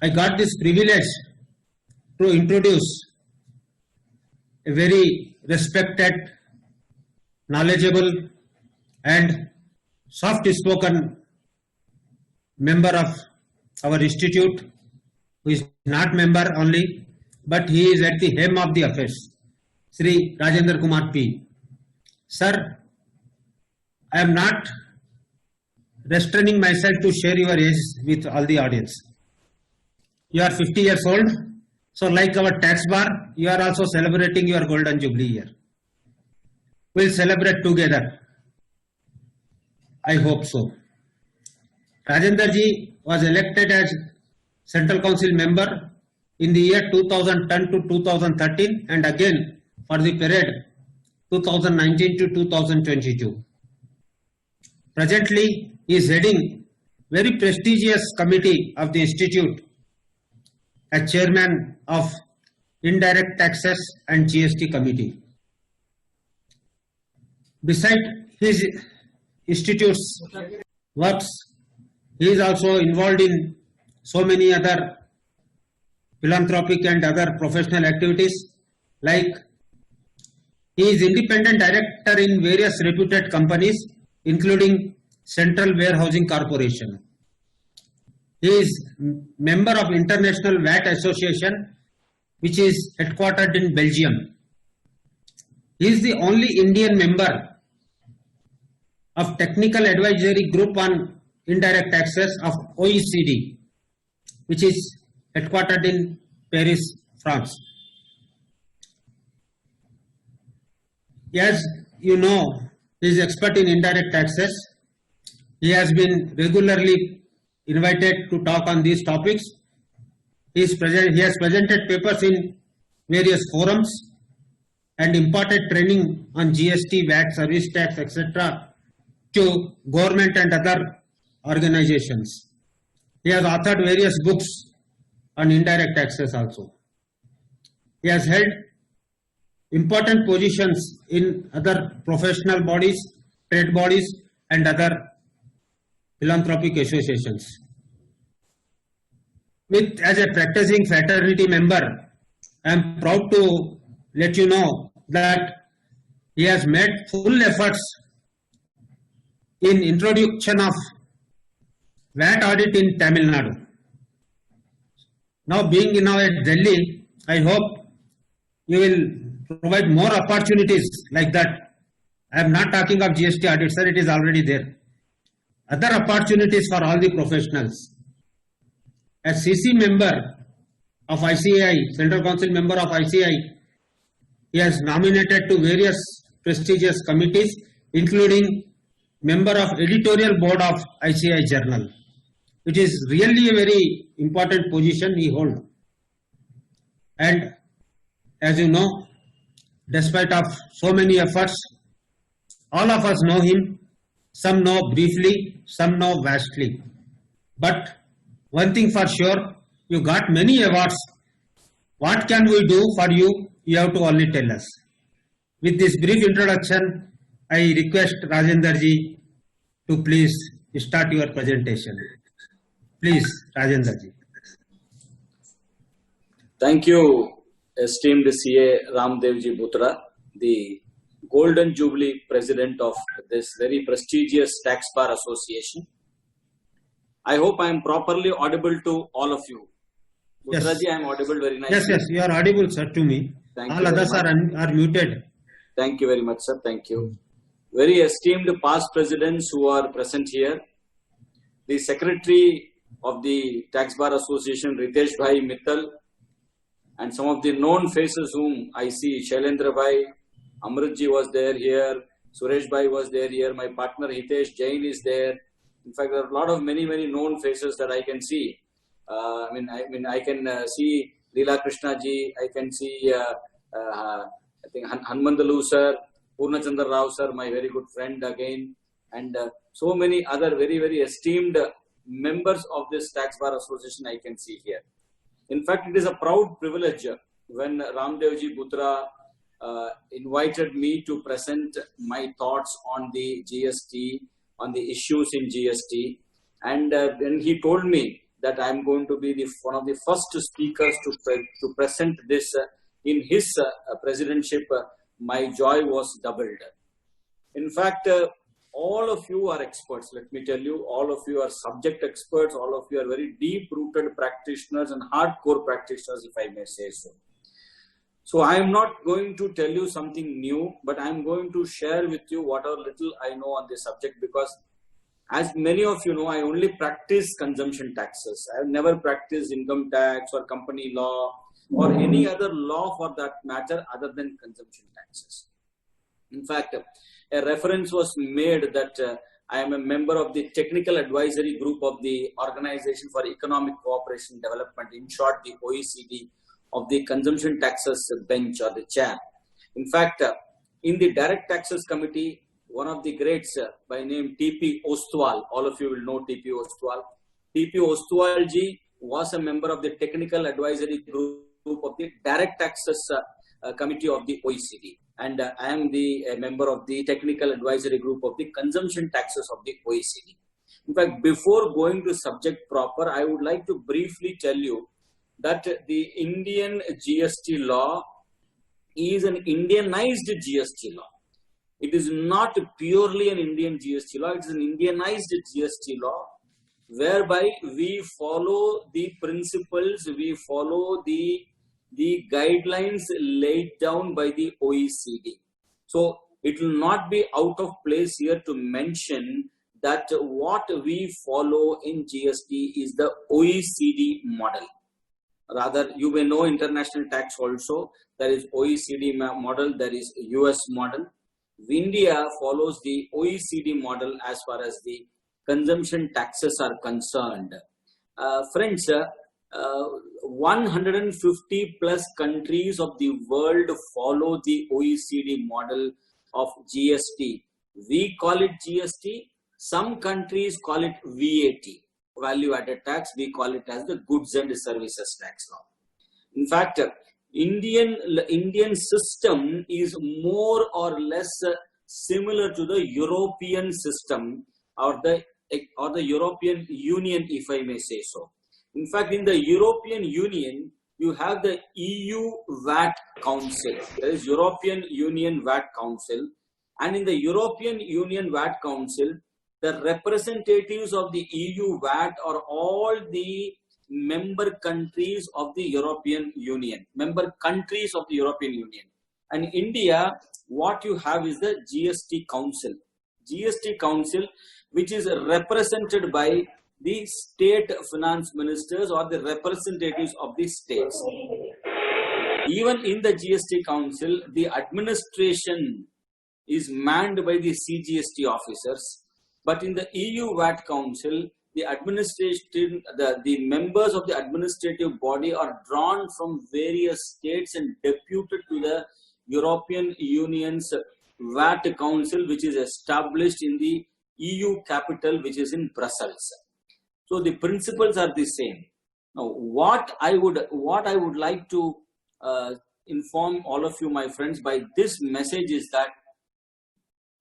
I got this privilege to introduce a very respected, knowledgeable and soft-spoken member of our institute, who is not member only, but he is at the helm of the affairs, Sri Rajendra Kumar P. Sir, I am not restraining myself to share your age with all the audience. You are 50 years old, so like our tax bar, you are also celebrating your golden jubilee year. We'll celebrate together. I hope so. Rajendra ji was elected as Central Council member in the year 2010 to 2013 and again for the period 2019 to 2022. Presently, he is heading very prestigious committee of the institute as chairman of Indirect Taxes and GST committee. Beside his institute's works, he is also involved in so many other philanthropic and other professional activities, like he is independent director in various reputed companies, including Central Warehousing Corporation. He is member of International VAT Association, which is headquartered in Belgium. He is the only Indian member of Technical Advisory Group on Indirect Taxes of OECD, which is headquartered in Paris, France. As you know, he is expert in indirect taxes. He has been regularly invited to talk on these topics. He has presented papers in various forums and imparted training on GST, VAT, service tax, etc. to government and other organizations. He has authored various books on indirect taxes also. He has held important positions in other professional bodies, trade bodies and other philanthropic associations. As a practicing fraternity member, I am proud to let you know that he has made full efforts in introduction of VAT audit in Tamil Nadu. Now being now at Delhi, I hope you will provide more opportunities like that. I am not talking of GST audit, sir, it is already there. Other opportunities for all the professionals. As CC member of ICAI, Central Council member of ICAI, he has nominated to various prestigious committees, including member of editorial board of ICAI Journal, which is really a very important position he holds. And as you know, despite of so many efforts, all of us know him. Some know briefly, some know vastly. But one thing for sure, you got many awards. What can we do for you? You have to only tell us. With this brief introduction, I request Rajendra ji to please start your presentation. Please, Rajendra ji. Thank you, esteemed CA Ramdevji Butra, the Golden Jubilee President of this very prestigious Tax Bar Association. I hope I am properly audible to all of you. Yes. Butraji, I am audible very nicely. Yes, you are audible, sir, to me. Thank all you others are muted. Thank you very much, sir. Thank you. Very esteemed past presidents who are present here. The Secretary of the Tax Bar Association, Ritesh Bhai Mittal, and some of the known faces whom I see, Shailendra Bhai, Amritji was there here, Suresh Bhai was there here, my partner Hitesh Jain is there. In fact, there are a lot of many known faces that I can see. I can see Leela Krishna ji, I can see I think Hanmandalu sir, Purnachandra Rao sir, my very good friend again, and so many other very esteemed members of this Tax Bar Association I can see here. In fact, it is a proud privilege when Ramdevji Butra invited me to present my thoughts on the GST, on the issues in GST, and then he told me that I am going to be one of the first speakers to present this in his presidentship. My joy was doubled. In fact, all of you are experts. Let me tell you, all of you are subject experts. All of you are very deep-rooted practitioners and hardcore practitioners, if I may say so. So I am not going to tell you something new, but I am going to share with you whatever little I know on this subject, because as many of you know, I only practice consumption taxes. I have never practiced income tax or company law or any other law for that matter other than consumption taxes. In fact, a reference was made that I am a member of the technical advisory group of the Organization for Economic Cooperation and Development, in short, the OECD, of the consumption taxes bench or the chair. In fact, in the direct taxes committee, one of the greats by name T.P. Ostwal, all of you will know T.P. Ostwal. T.P. Ostwal ji was a member of the technical advisory group of the direct taxes committee of the OECD. And I am a member of the technical advisory group of the consumption taxes of the OECD. In fact, before going to subject proper, I would like to briefly tell you that the Indian GST law is an Indianized GST law. It is not purely an Indian GST law, it is an Indianized GST law, whereby we follow the principles, we follow the guidelines laid down by the OECD. So it will not be out of place here to mention that what we follow in GST is the OECD model. Rather, you may know international tax also. There is OECD model, there is US model. India follows the OECD model as far as the consumption taxes are concerned. Friends, 150 plus countries of the world follow the OECD model of GST. We call it GST. Some countries call it VAT, value added tax. We call it as the goods and services tax law. In fact, Indian system is more or less similar to the European system or the European Union, if I may say so. In fact, in the European Union, you have the EU VAT Council. There is European Union VAT Council. And in the European Union VAT Council, the representatives of the EU VAT are all the member countries of the European Union. Member countries of the European Union. And in India, what you have is the GST Council. GST Council, which is represented by the state finance ministers or the representatives of the states. Even in the GST Council, the administration is manned by the CGST officers. But in the EU VAT Council, the administration, the members of the administrative body are drawn from various states and deputed to the European Union's VAT Council, which is established in the EU capital, which is in Brussels. So the principles are the same. Now, what I would like to inform all of you, my friends, by this message is that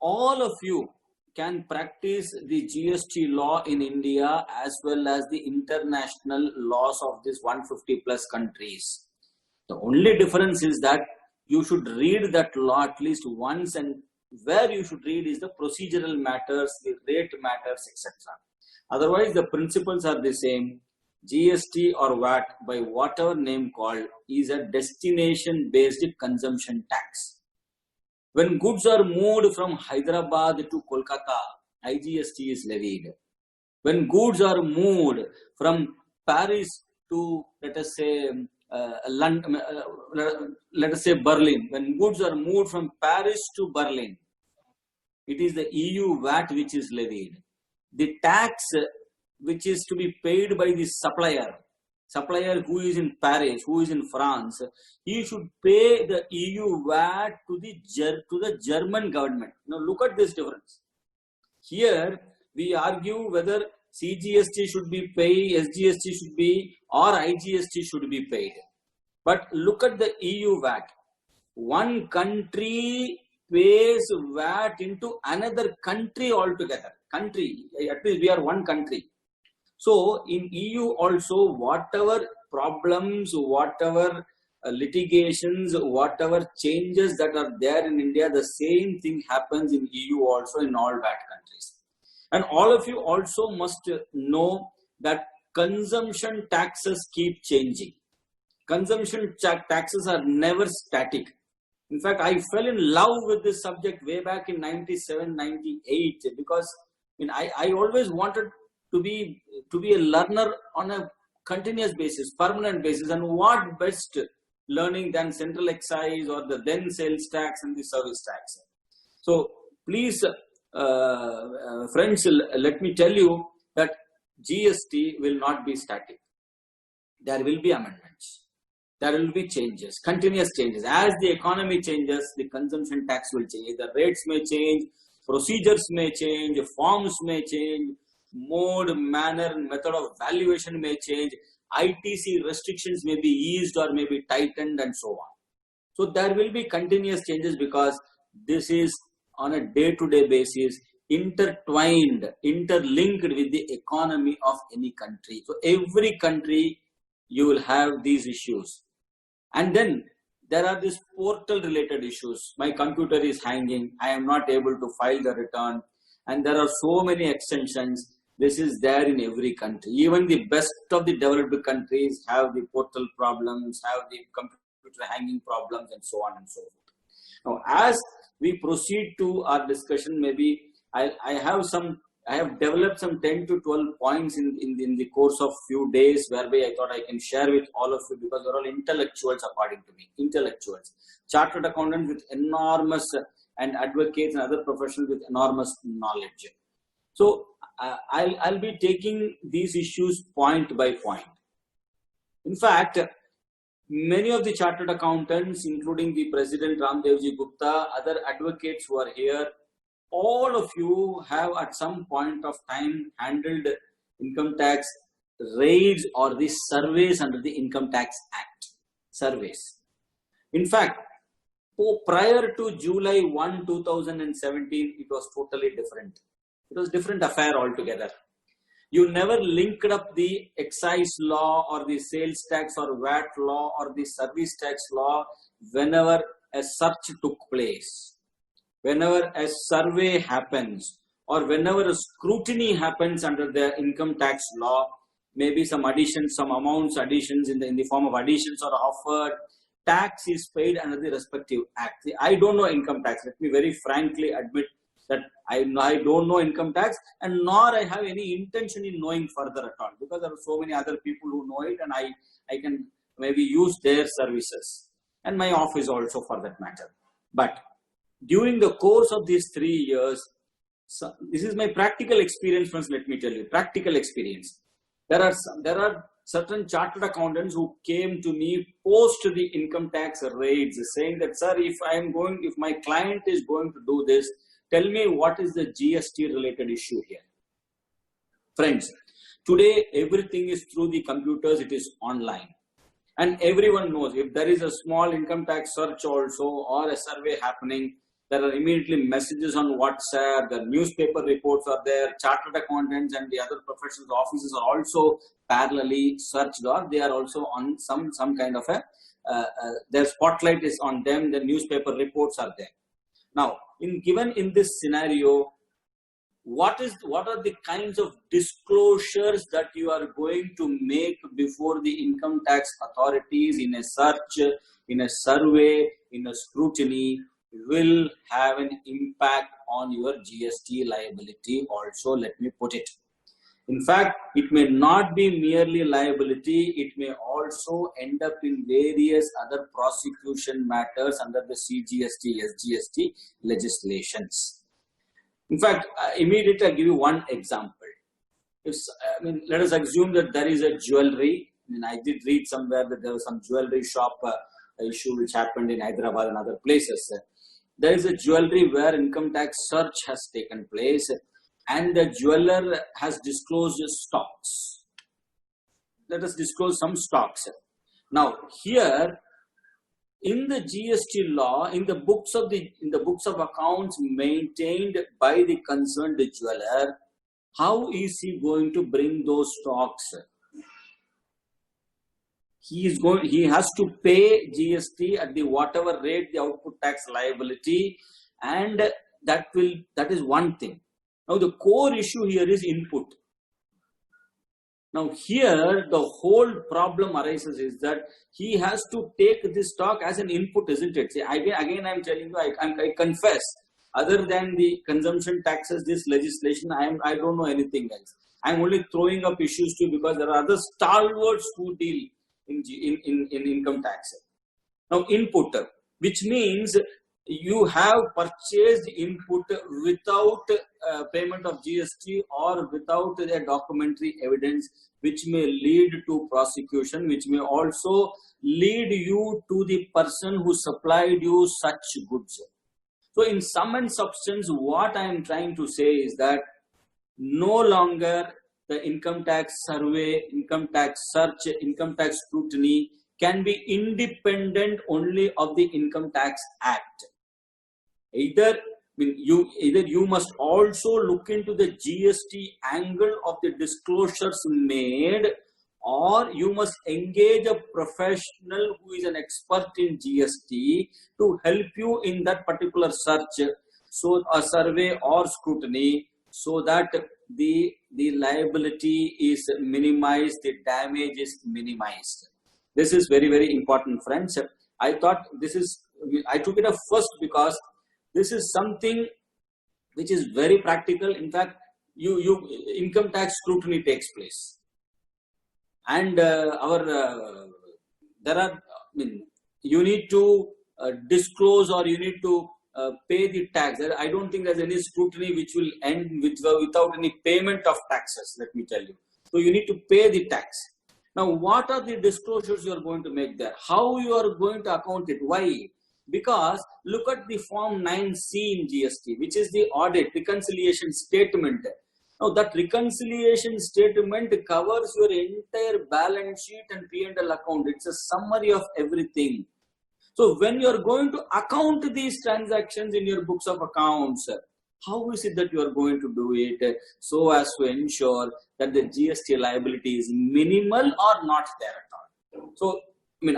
all of you can practice the GST law in India as well as the international laws of these 150 plus countries. The only difference is that you should read that law at least once, and where you should read is the procedural matters, the rate matters, etc. Otherwise, the principles are the same. GST or VAT, by whatever name called, is a destination-based consumption tax. When goods are moved from Hyderabad to Kolkata, IGST is levied. When goods are moved from Paris to, let us say, London, let us say Berlin, when goods are moved from Paris to Berlin, it is the EU VAT which is levied. The tax which is to be paid by the supplier who is in Paris, who is in France, he should pay the EU VAT to the German government. Now look at this difference. Here we argue whether CGST should be paid, SGST should be, or IGST should be paid. But look at the EU VAT. One country pays VAT into another country altogether. Country, at least we are one country. So in EU also, whatever problems, whatever litigations, whatever changes that are there in India, the same thing happens in EU also, in all VAT countries. And all of you also must know that consumption taxes keep changing. Consumption taxes are never static. In fact, I fell in love with this subject way back in 97, 98, because I always wanted to be a learner on a continuous basis, permanent basis, and what best learning than central excise or the then sales tax and the service tax. So please, friends, let me tell you that GST will not be static. There will be amendments. There will be changes, continuous changes. As the economy changes, the consumption tax will change. The rates may change, procedures may change, forms may change, mode, manner, and method of valuation may change. ITC restrictions may be eased or may be tightened, and so on. So there will be continuous changes, because this is on a day-to-day basis, intertwined, interlinked with the economy of any country. So every country, you will have these issues. And then there are these portal related issues. My computer is hanging. I am not able to file the return. And there are so many extensions. This is there in every country. Even the best of the developed countries have the portal problems, have the computer hanging problems, and so on and so forth. Now, as we proceed to our discussion, maybe I have developed some 10 to 12 points in the course of few days, whereby I thought I can share with all of you, because you're all intellectuals according to me, intellectuals, chartered accountants with enormous, and advocates and other professionals with enormous knowledge. So I'll be taking these issues point by point. In fact, many of the chartered accountants, including the President Ramdevji Gupta, other advocates who are here, all of you have at some point of time handled income tax raids or the surveys under the Income Tax Act. Surveys. In fact, prior to July 1, 2017, it was totally different. It was a different affair altogether. You never linked up the excise law or the sales tax or VAT law or the service tax law whenever a search took place, whenever a survey happens, or whenever a scrutiny happens under the income tax law. Maybe some additions, some amounts additions in the form of additions are offered. Tax is paid under the respective act. I don't know income tax. Let me very frankly admit that I don't know income tax, and nor I have any intention in knowing further at all, because there are so many other people who know it, and I can maybe use their services, and my office also for that matter. But during the course of these 3 years, so this is my practical experience, friends. Let me tell you, practical experience. There are certain chartered accountants who came to me post the income tax raids, saying that, sir, if my client is going to do this, tell me what is the GST related issue here. Friends, today everything is through the computers, it is online. And everyone knows if there is a small income tax search also or a survey happening, there are immediately messages on WhatsApp, the newspaper reports are there, chartered accountants and the other professionals' offices are also parallelly searched, or they are also on some kind of their spotlight is on them, the newspaper reports are there. Now, given in this scenario, what are the kinds of disclosures that you are going to make before the income tax authorities in a search, in a survey, in a scrutiny, will have an impact on your GST liability also, let me put it. In fact, it may not be merely liability, it may also end up in various other prosecution matters under the CGST, SGST legislations. In fact, immediately I'll give you one example. Let us assume that there is a jewelry. I did read somewhere that there was some jewelry shop issue which happened in Hyderabad and other places. There is a jewelry where income tax search has taken place, and the jeweler has disclosed stocks. Let us disclose some stocks. Now, here in the GST law, in the books of accounts maintained by the concerned jeweler, how is he going to bring those stocks? He has to pay GST at the whatever rate the output tax liability, and that is one thing. Now the core issue here is input. Now here the whole problem arises is that he has to take this stock as an input, isn't it? See, again I'm telling you, I confess, other than the consumption taxes, this legislation, I don't know anything else. I'm only throwing up issues too because there are other stalwarts who deal in income tax. Now input, which means you have purchased input without payment of GST or without a documentary evidence, which may lead to prosecution, which may also lead you to the person who supplied you such goods. So in sum and substance, what I am trying to say is that no longer the income tax survey, income tax search, income tax scrutiny can be independent only of the Income Tax Act. Either you must also look into the GST angle of the disclosures made, or you must engage a professional who is an expert in GST to help you in that particular search, so a survey or scrutiny, so that the liability is minimized, the damage is minimized. This is very, very important, friends. I thought I took it up first because this is something which is very practical. In fact, income tax scrutiny takes place, and you need to disclose, or you need to pay the tax. I don't think there's any scrutiny which will end without any payment of taxes, let me tell you. So you need to pay the tax. Now, what are the disclosures you are going to make there? How you are going to account it? Why? Because look at the Form 9C in GST, which is the audit reconciliation statement. Now, that reconciliation statement covers your entire balance sheet and P&L account. It's a summary of everything. So when you are going to account these transactions in your books of accounts, how is it that you are going to do it so as to ensure that the GST liability is minimal or not there at all? So,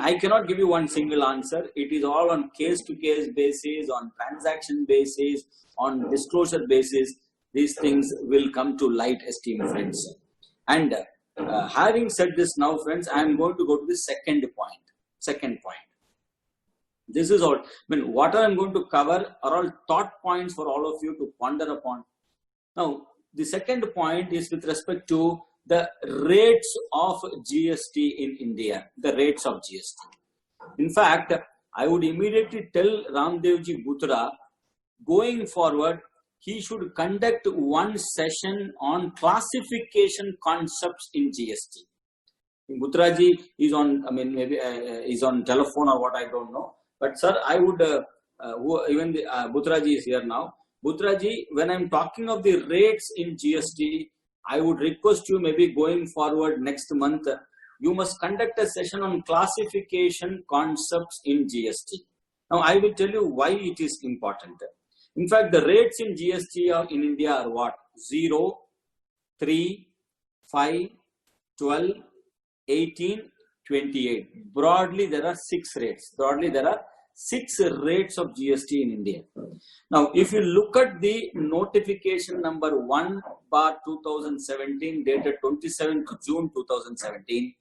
I cannot give you one single answer. It is all on case-to-case basis, on transaction basis, on disclosure basis. These things will come to light, esteemed friends. And having said this now, friends, I am going to go to the second point. This is all. What I am going to cover are all thought points for all of you to ponder upon. Now, the second point is with respect to the rates of GST in India, the rates of GST. In fact, I would immediately tell Ramdevji Bhutra, going forward, he should conduct one session on classification concepts in GST. Bhutraji is on, maybe is on telephone or what, I don't know. But sir, I would, Bhutraji is here now. Bhutraji, when I'm talking of the rates in GST, I would request you, maybe going forward next month, you must conduct a session on classification concepts in GST. Now, I will tell you why it is important. In fact, the rates in GST in India are what? 0, 3, 5, 12, 18, 28. Broadly, there are 6 rates. There are 6 rates of GST in India. Now, if you look at the notification number 1/2017 dated 27th June 2017,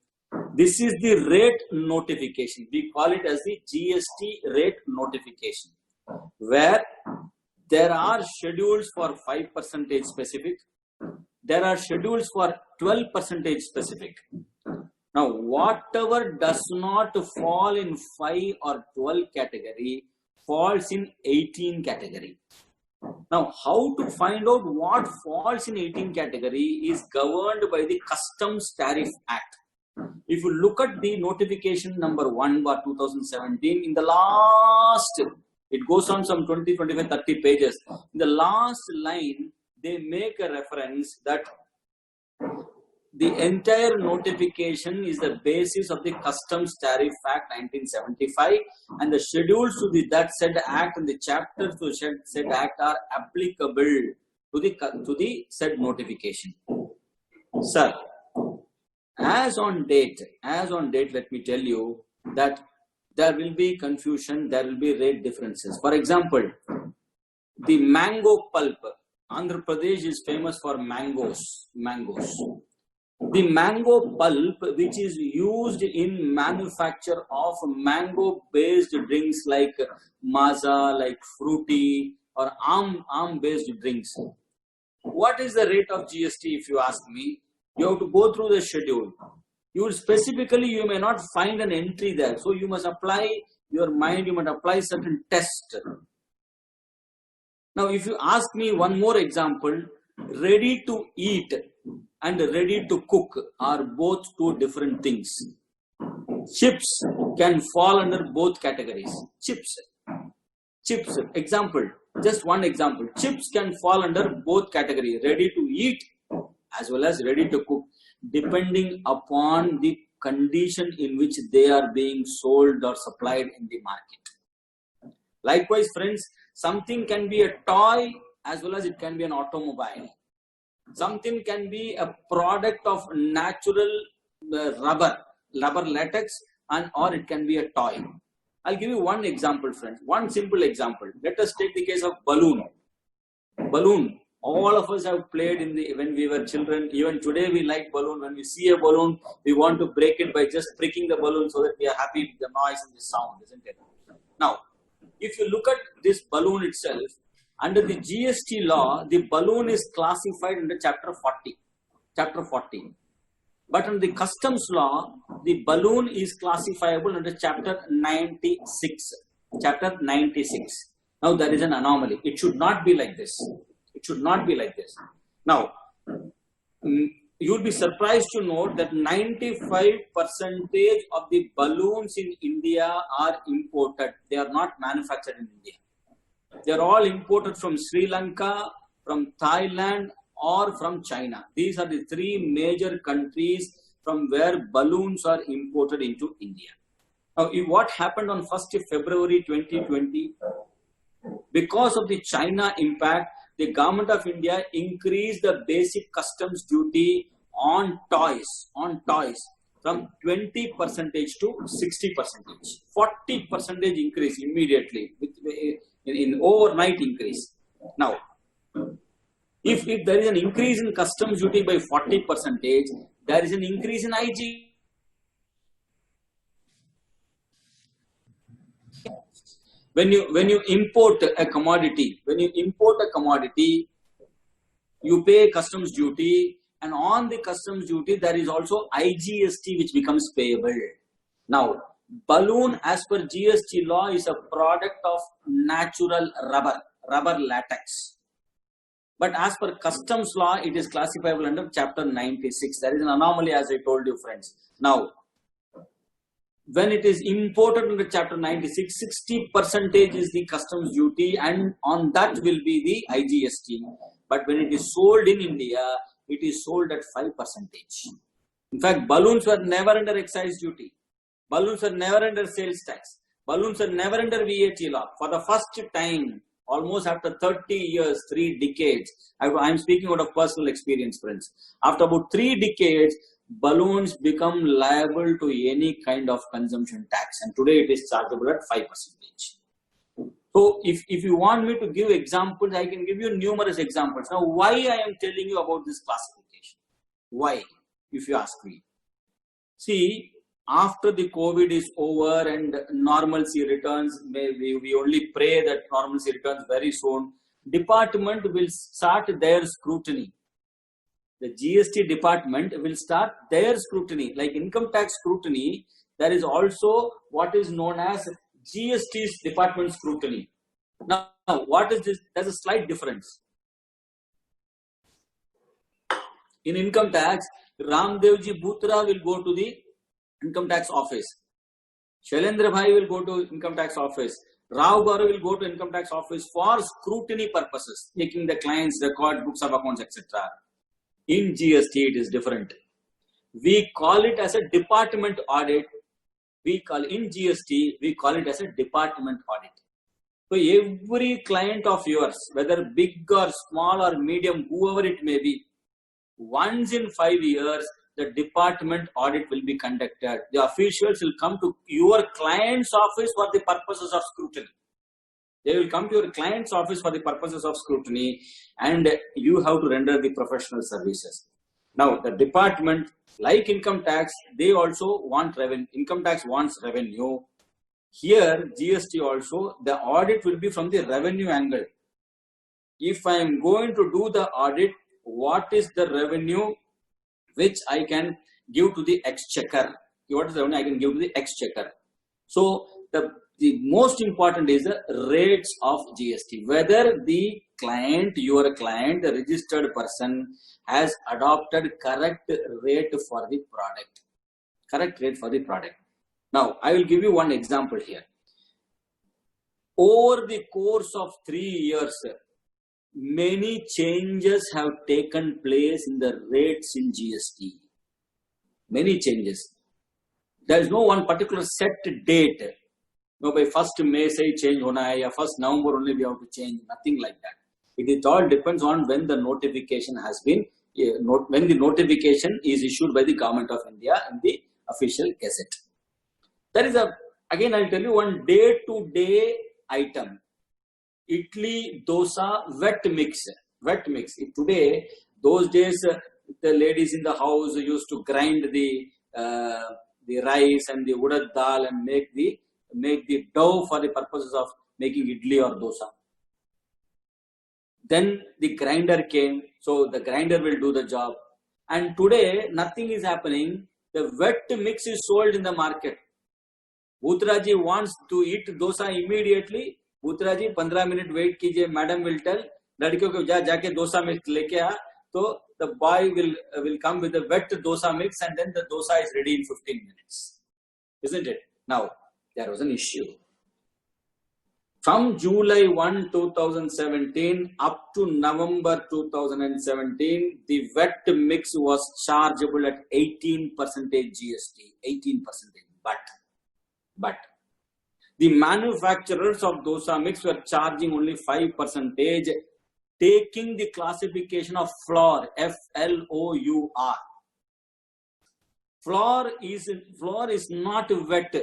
this is the rate notification. We call it as the GST rate notification, where there are schedules for 5% specific. There are schedules for 12% specific. Now, whatever does not fall in 5 or 12 category falls in 18 category. Now, how to find out what falls in 18 category is governed by the Customs Tariff Act. If you look at the notification number 1/2017, in the last, it goes on some 20, 25, 30 pages. In the last line, they make a reference that the entire notification is the basis of the Customs Tariff Act 1975, and the schedules to that said act and the chapters to said act are applicable to the said notification. Sir, as on date, let me tell you that there will be confusion, there will be rate differences. For example, the mango pulp. Andhra Pradesh is famous for mangoes. The mango pulp, which is used in manufacture of mango-based drinks like Maaza, like fruity or arm-based drinks. What is the rate of GST if you ask me? You have to go through the schedule. You may not find an entry there. So you must apply your mind, you must apply certain test. Now, if you ask me one more example, ready to eat and ready to cook are both two different things. Chips can fall under both categories. Chips, example, just one example. Chips can fall under both categories, ready to eat as well as ready to cook, depending upon the condition in which they are being sold or supplied in the market. Likewise, friends, something can be a toy as well as it can be an automobile. Something can be a product of natural rubber latex, or it can be a toy. I'll give you one example, friends. One simple example. Let us take the case of balloon. All of us have played when we were children. Even today we like balloon. When we see a balloon, we want to break it by just pricking the balloon so that we are happy with the noise and the sound, isn't it? Now, if you look at this balloon itself, under the GST law, the balloon is classified under Chapter 40. But under the customs law, the balloon is classifiable under Chapter 96. Now, there is an anomaly. It should not be like this. Now, you will be surprised to note that 95% of the balloons in India are imported. They are not manufactured in India. They are all imported from Sri Lanka, from Thailand, or from China. These are the three major countries from where balloons are imported into India. Now, what happened on 1st February 2020? Because of the China impact, the government of India increased the basic customs duty on toys from 20% to 60%. 40% increase immediately in overnight increase. Now, if there is an increase in customs duty by 40%, there is an increase in IG. When you import a commodity, you pay customs duty, and on the customs duty there is also IGST which becomes payable. Now, balloon as per GST law is a product of natural rubber latex. But as per customs law, it is classifiable under Chapter 96. There is an anomaly, as I told you, friends. Now, when it is imported under Chapter 96, 60% is the customs duty, and on that will be the IGST. But when it is sold in India, it is sold at 5%. In fact, balloons were never under excise duty. Balloons were never under sales tax. Balloons were never under VAT law. For the first time, almost after 30 years, 3 decades, I am speaking out of personal experience, friends. After about 3 decades, balloons become liable to any kind of consumption tax, and today it is chargeable at 5%. So if you want me to give examples, I can give you numerous examples. Now, why I am telling you about this classification? Why, if you ask me? See, after the COVID is over and normalcy returns, we only pray that normalcy returns very soon, department will start their scrutiny. The GST department will start their scrutiny. Like income tax scrutiny, there is also what is known as GST's department scrutiny. Now, what is this? There's a slight difference. In income tax, Ramdevji Bhutra will go to the income tax office. Shailendra Bhai will go to income tax office. Rao Garu will go to income tax office for scrutiny purposes, taking the client's record, books of accounts, etc. In GST, it is different. We call it as a department audit. In GST, we call it as a department audit. So every client of yours, whether big or small or medium, whoever it may be, once in 5 years, the department audit will be conducted. The officials will come to your client's office for the purposes of scrutiny. They will come to your client's office for the purposes of scrutiny, and you have to render the professional services. Now, the department, like income tax, they also want revenue. Income tax wants revenue. Here, GST also, the audit will be from the revenue angle. If I am going to do the audit, what is the revenue which I can give to the exchequer? What is the revenue I can give to the exchequer? So, the most important is the rates of GST. Whether the client, your client, the registered person has adopted correct rate for the product. Correct rate for the product. Now, I will give you one example here. Over the course of 3 years, many changes have taken place in the rates in GST. Many changes. There is no one particular set date. No, by 1st May say change hona hai, ya 1st November only we have to change. Nothing like that. It all depends on when the notification has been, when the notification is issued by the Government of India in the official gazette. That is again I'll tell you one day-to-day item. Idli, dosa, wet mix. Wet mix. Today, those days, the ladies in the house used to grind the rice and the urad dal and make the dough for the purposes of making idli or dosa. Then the grinder came, so the grinder will do the job. And today, nothing is happening. The wet mix is sold in the market. Uttaraji wants to eat dosa immediately. Uttaraji, 15 minutes wait कीजिए, madam will tell, लड़कियों को जाके dosa mix लेके आ, तो the boy will come with the wet dosa mix and then the dosa is ready in 15 minutes. Isn't it? Now, there was an issue. From July 1, 2017 up to November 2017, the wet mix was chargeable at 18% GST. 18%. But the manufacturers of dosa mix were charging only 5%, taking the classification of flour, F-L-O-U-R. Flour is not wet.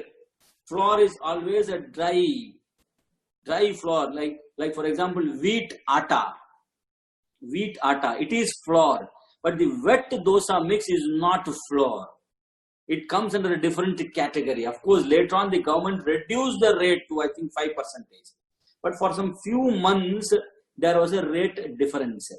Flour is always a dry flour, like for example wheat atta, it is flour, but the wet dosa mix is not flour. It comes under a different category. Of course, later on the government reduced the rate to I think 5%, but for some few months there was a rate difference.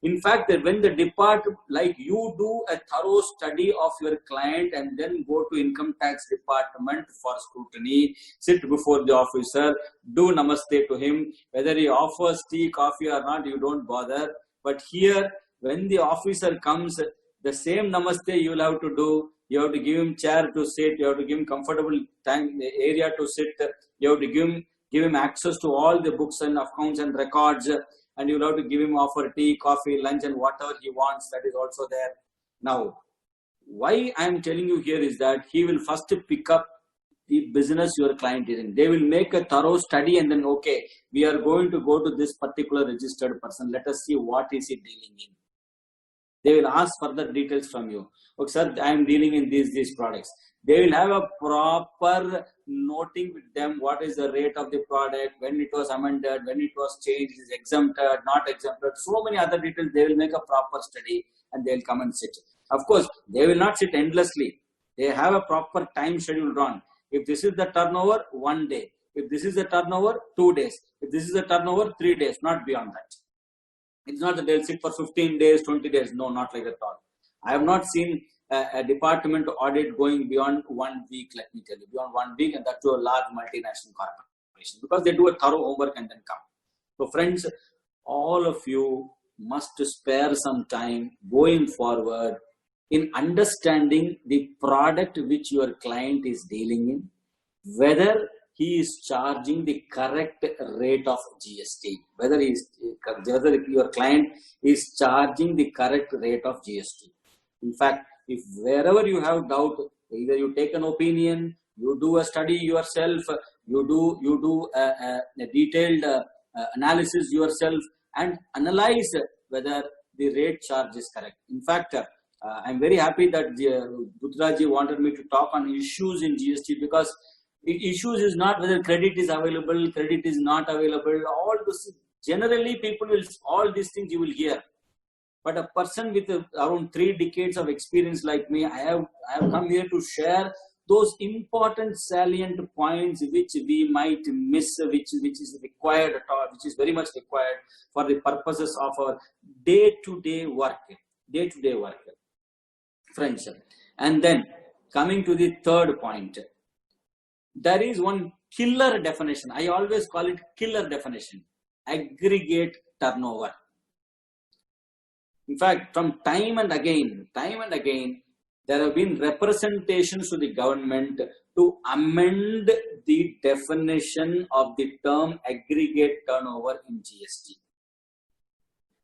In fact, when the department, like you do a thorough study of your client and then go to income tax department for scrutiny, sit before the officer, do namaste to him, whether he offers tea, coffee or not, you don't bother. But here, when the officer comes, the same namaste you will have to do. You have to give him chair to sit, you have to give him comfortable time, area to sit, you have to give him access to all the books and accounts and records, and you will have to give him offer tea, coffee, lunch and whatever he wants, that is also there. Now, why I am telling you here is that he will first pick up the business your client is in. They will make a thorough study and then, okay, we are going to go to this particular registered person. Let us see what is he dealing in. They will ask further details from you. Okay, sir, I am dealing in these products. They will have a proper noting with them what is the rate of the product, when it was amended, when it was changed, is exempted, not exempted. So many other details. They will make a proper study and they will come and sit. Of course, they will not sit endlessly. They have a proper time schedule run. If this is the turnover, 1 day. If this is the turnover, 2 days. If this is the turnover, 3 days, not beyond that. It's not that they'll sit for 15 days, 20 days. No, not like that at all. I have not seen a department audit going beyond 1 week, let me tell you, beyond 1 week, and that to a large multinational corporation, because they do a thorough homework and then come. So friends, all of you must spare some time going forward in understanding the product which your client is dealing in, whether he is charging the correct rate of GST, whether your client is charging the correct rate of GST. In fact, if wherever you have doubt, either you take an opinion, you do a study yourself, you do a detailed analysis yourself and analyze whether the rate charge is correct. In fact, I'm very happy that Butraji wanted me to talk on issues in GST, because issues is not whether credit is available, credit is not available. All this, generally people will, all these things you will hear. But a person with around 3 decades of experience like me, I have come here to share those important salient points which we might miss, which is required at all, which is very much required for the purposes of our day-to-day work, friends. And then coming to the third point, there is one killer definition. I always call it killer definition: aggregate turnover. In fact, from time and again, there have been representations to the government to amend the definition of the term aggregate turnover in GST.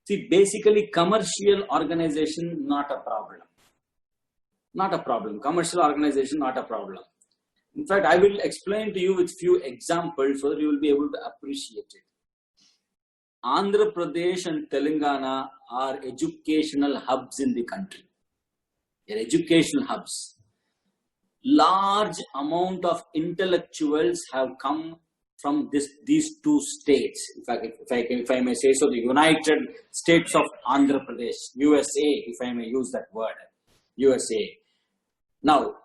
See, basically, commercial organization, not a problem. Not a problem. Commercial organization, not a problem. In fact, I will explain to you with few examples so that you will be able to appreciate it. Andhra Pradesh and Telangana are educational hubs in the country. They're educational hubs. Large amount of intellectuals have come from these two states. In fact, if I may say so, the United States of Andhra Pradesh, USA, if I may use that word, USA. Now,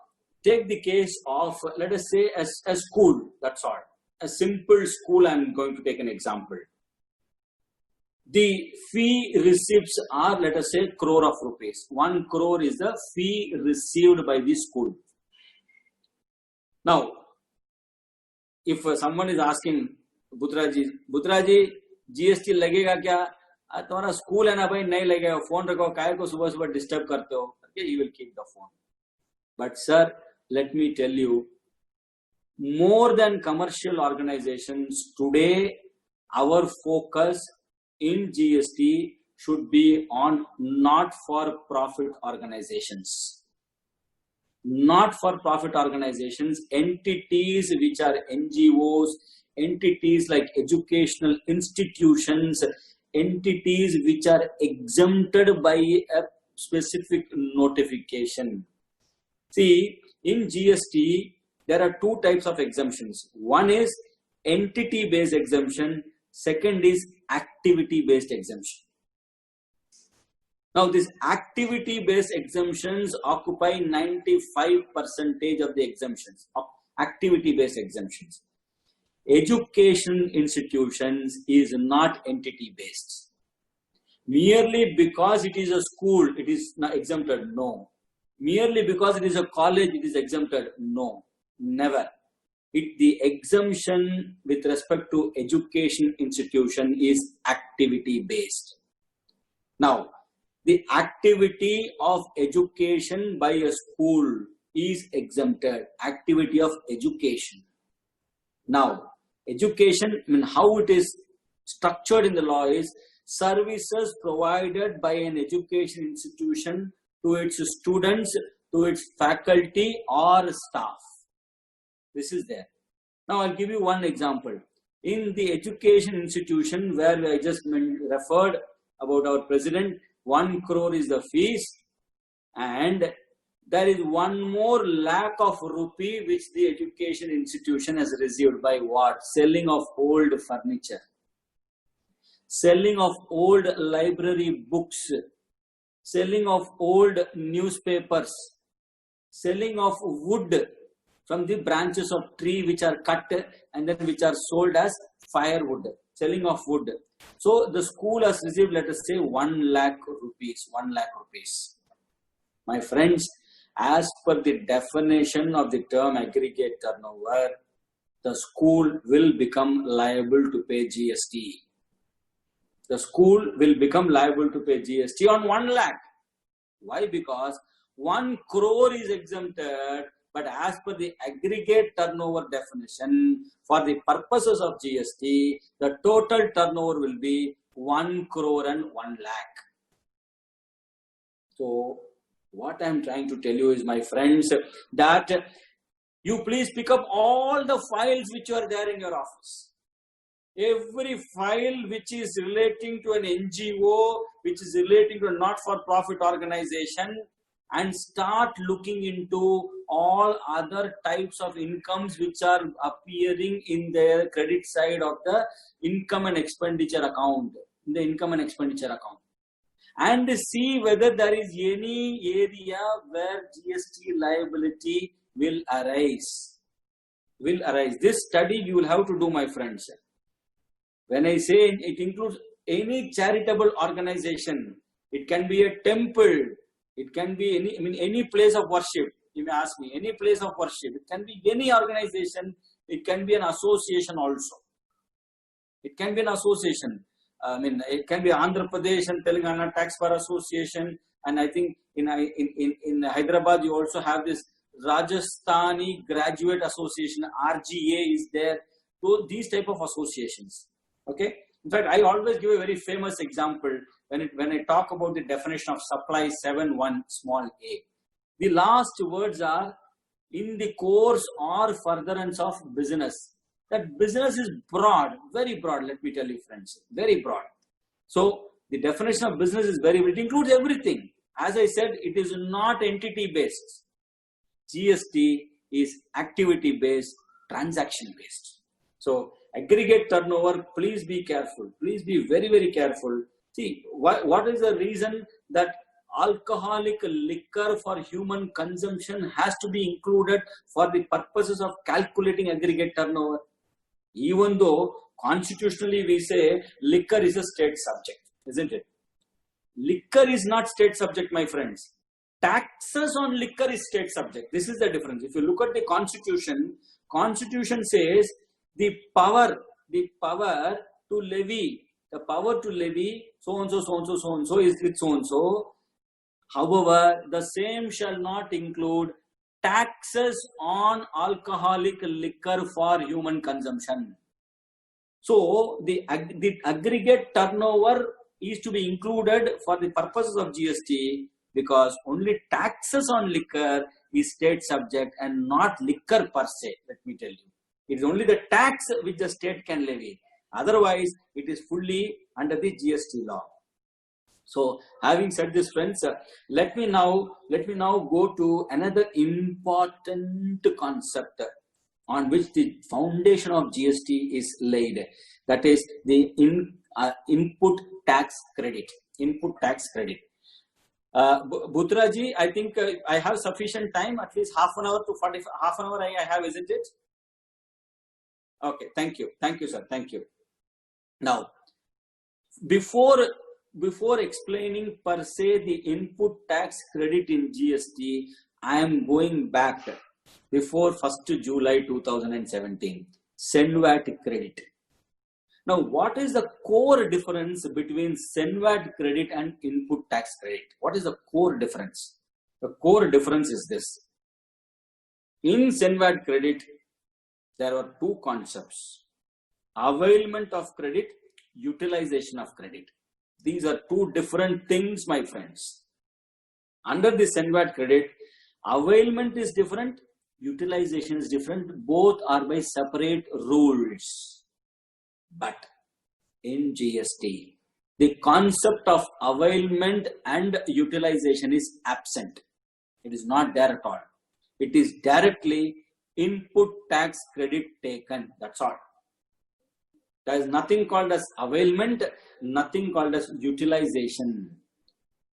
take the case of, let us say, a school, that's all. A simple school, I'm going to take an example. The fee receipts are, let us say, crore of rupees. 1 crore is the fee received by the school. Now, if someone is asking, Butraji, GST लगेगा क्या? तुम्हारा school है ना भाई, नहीं लगेगा, phone रखो, काय को सुबह सुबह डिस्टर्ब करते हो? Okay, you will keep the phone. But sir, let me tell you, more than commercial organizations, today our focus in GST should be on not-for-profit organizations. Not-for-profit organizations, entities which are NGOs, entities like educational institutions, entities which are exempted by a specific notification. See, in GST, there are 2 types of exemptions. One is entity-based exemption. Second is activity-based exemption. Now, these activity-based exemptions occupy 95% of the exemptions, activity-based exemptions. Education institutions is not entity-based. Merely because it is a school, it is not exempted? No. Merely because it is a college, it is exempted? No. Never. The exemption with respect to education institution is activity based. Now, the activity of education by a school is exempted. Activity of education. Now, education, I mean, how it is structured in the law is services provided by an education institution to its students, to its faculty or staff. This is there. Now, I'll give you one example. In the education institution where I just referred about our president, 1 crore is the fees, and there is 1 more lakh of rupee which the education institution has received by what? Selling of old furniture, selling of old library books, selling of old newspapers, selling of wood from the branches of tree which are cut and then which are sold as firewood, selling of wood. So the school has received, let us say, 1 lakh rupees, 1 lakh rupees. My friends, as per the definition of the term aggregate turnover, the school will become liable to pay GST. The school will become liable to pay GST on 1 lakh. Why? Because 1 crore is exempted, but as per the aggregate turnover definition, for the purposes of GST, the total turnover will be 1 crore and 1 lakh. So, what I am trying to tell you is, my friends, that You please pick up all the files which are there in your office. Every file which is relating to an NGO, which is relating to a not-for-profit organization, and start looking into all other types of incomes which are appearing in their credit side of the income and expenditure account, and see whether there is any area where GST liability will arise. This study you will have to do, my friends. When I say it includes any charitable organization, it can be a temple, it can be any place of worship. You may ask me, any place of worship. It can be any organization. It can be an association also. It can be an association. It can be Andhra Pradesh and Telangana Tax Bar Association, and I think in Hyderabad you also have this Rajasthani Graduate Association, RGA is there. So these type of associations. Okay. In fact, I always give a very famous example when I talk about the definition of supply 7.1 small a. The last words are in the course or furtherance of business. That business is broad, very broad. Let me tell you, friends, very broad. So the definition of business is very broad. It includes everything. As I said, it is not entity based. GST is activity based, transaction based. So aggregate turnover, please be careful. Please be very, very careful. See, what is the reason that alcoholic liquor for human consumption has to be included for the purposes of calculating aggregate turnover? Even though constitutionally we say liquor is a state subject, isn't it? Liquor is not state subject, my friends. Taxes on liquor is state subject. This is the difference. If you look at the Constitution says the power to levy, so and so is with so and so. However, the same shall not include taxes on alcoholic liquor for human consumption. So the aggregate turnover is to be included for the purposes of GST, because only taxes on liquor is state subject and not liquor per se. Let me tell you, it is only the tax which the state can levy. Otherwise, it is fully under the GST law. So, having said this, friends, let me now go to another important concept on which the foundation of GST is laid. That is the input tax credit. Input tax credit. Bhutraji, I think I have sufficient time, at least half an hour to 45, half an hour I have, isn't it? Okay, thank you, sir, thank you. Now, before explaining per se the input tax credit in GST, I am going back before 1st July 2017, SENVAT credit. Now, what is the core difference between SENVAT credit and input tax credit? What is the core difference? The core difference is this. In SENVAT credit, there are two concepts: availment of credit, utilization of credit. These are two different things, my friends. Under the SENVAT credit, availment is different, utilization is different. Both are by separate rules. But in GST, the concept of availment and utilization is absent. It is not there at all. It is directly input tax credit taken. That's all. There is nothing called as availment, nothing called as utilization.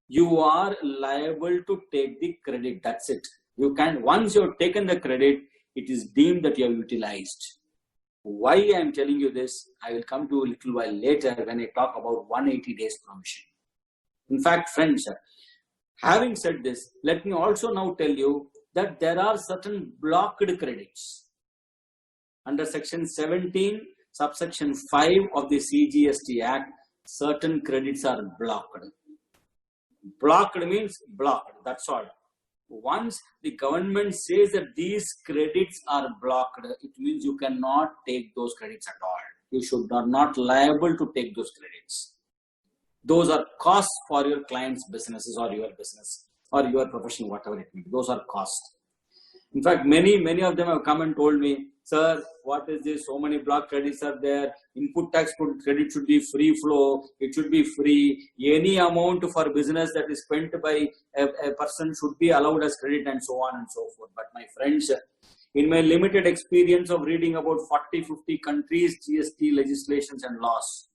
You are liable to take the credit. That's it. You can, once you have taken the credit, it is deemed that you have utilized. Why I am telling you this, I will come to a little while later when I talk about 180 days provision. In fact, friends, having said this, let me also now tell you that there are certain blocked credits. Under section 17, subsection 5 of the CGST Act, certain credits are blocked. Blocked means blocked, that's all. Once the government says that these credits are blocked, it means you cannot take those credits at all. You are not liable to take those credits. Those are costs for your client's businesses or your business or your profession, whatever it may be. Those are costs. In fact, many of them have come and told me, sir, what is this? So many block credits are there. Input tax credit should be free flow. It should be free. Any amount for business that is spent by a person should be allowed as credit, and so on and so forth. But my friends, in my limited experience of reading about 40-50 countries, GST legislations and laws.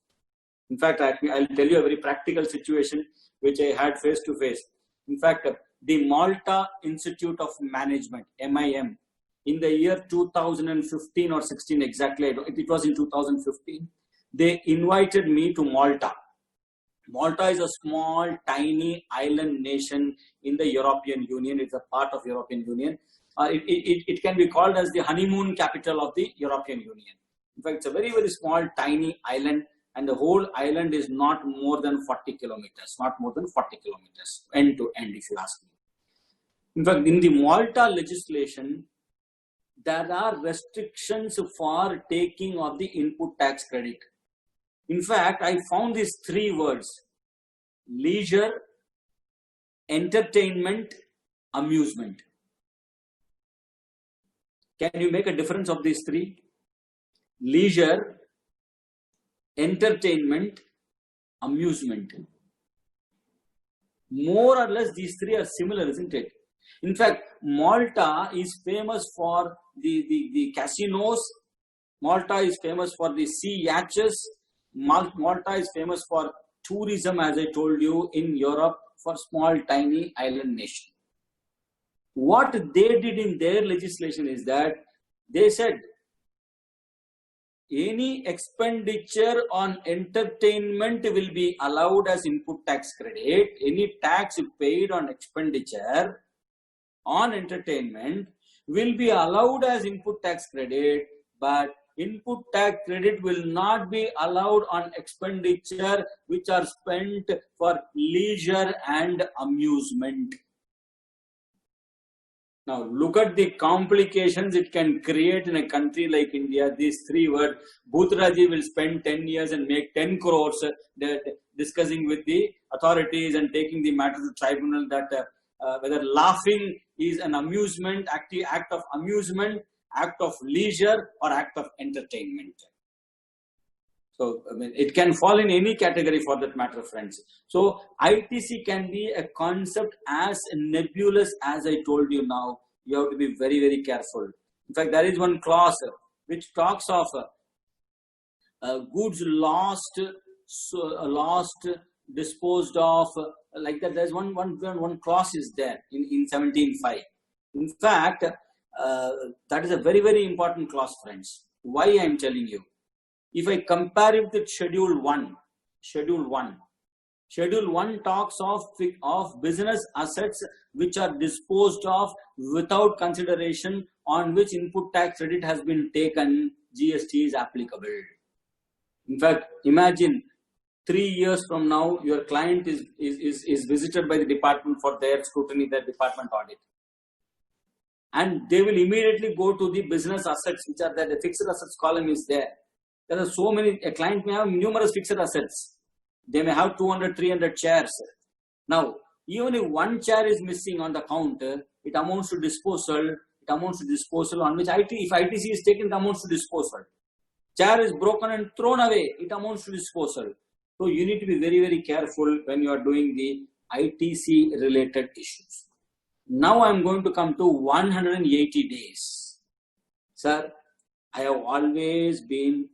In fact, I'll tell you a very practical situation which I had face to face. In fact, the Malta Institute of Management, MIM, in the year 2015 or 16 exactly, it was in 2015, they invited me to Malta. Malta is a small, tiny island nation in the European Union. It's a part of European Union. It can be called as the honeymoon capital of the European Union. In fact, it's a very, very small, tiny island, and the whole island is not more than 40 kilometers, end to end, if you ask me. In fact, in the Malta legislation, there are restrictions for taking of the input tax credit. In fact, I found these three words: leisure, entertainment, amusement. Can you make a difference of these three? Leisure, entertainment, amusement. More or less, these three are similar, isn't it? In fact, Malta is famous for the casinos. Malta is famous for the sea yachts. Malta is famous for tourism, as I told you, in Europe, for small, tiny island nation. What they did in their legislation is that they said any expenditure on entertainment will be allowed as input tax credit. Any tax paid on expenditure on entertainment will be allowed as input tax credit, but input tax credit will not be allowed on expenditure which are spent for leisure and amusement. Now, look at the complications it can create in a country like India. These three words: Bhutraji will spend 10 years and make 10 crores discussing with the authorities and taking the matter to tribunal that whether laughing is an amusement, act of amusement, act of leisure, or act of entertainment. So, I mean, it can fall in any category for that matter, friends. So, ITC can be a concept as nebulous as I told you now. You have to be very, very careful. In fact, there is one clause which talks of goods lost, disposed of, like that. There's one clause is there in 17.5. In fact, that is a very, very important clause, friends. Why I am telling you? If I compare it with Schedule 1 talks of business assets which are disposed of without consideration, on which input tax credit has been taken, GST is applicable. In fact, imagine 3 years from now, your client is visited by the department for their scrutiny, their department audit. And they will immediately go to the business assets, which are there. The fixed assets column is there. There are so many, a client may have numerous fixed assets. They may have 200, 300 chairs. Now, even if one chair is missing on the counter, it amounts to disposal. It amounts to disposal on which if ITC is taken, it amounts to disposal. Chair is broken and thrown away, it amounts to disposal. So you need to be very, very careful when you are doing the ITC related issues. Now I am going to come to 180 days. Sir, I have always been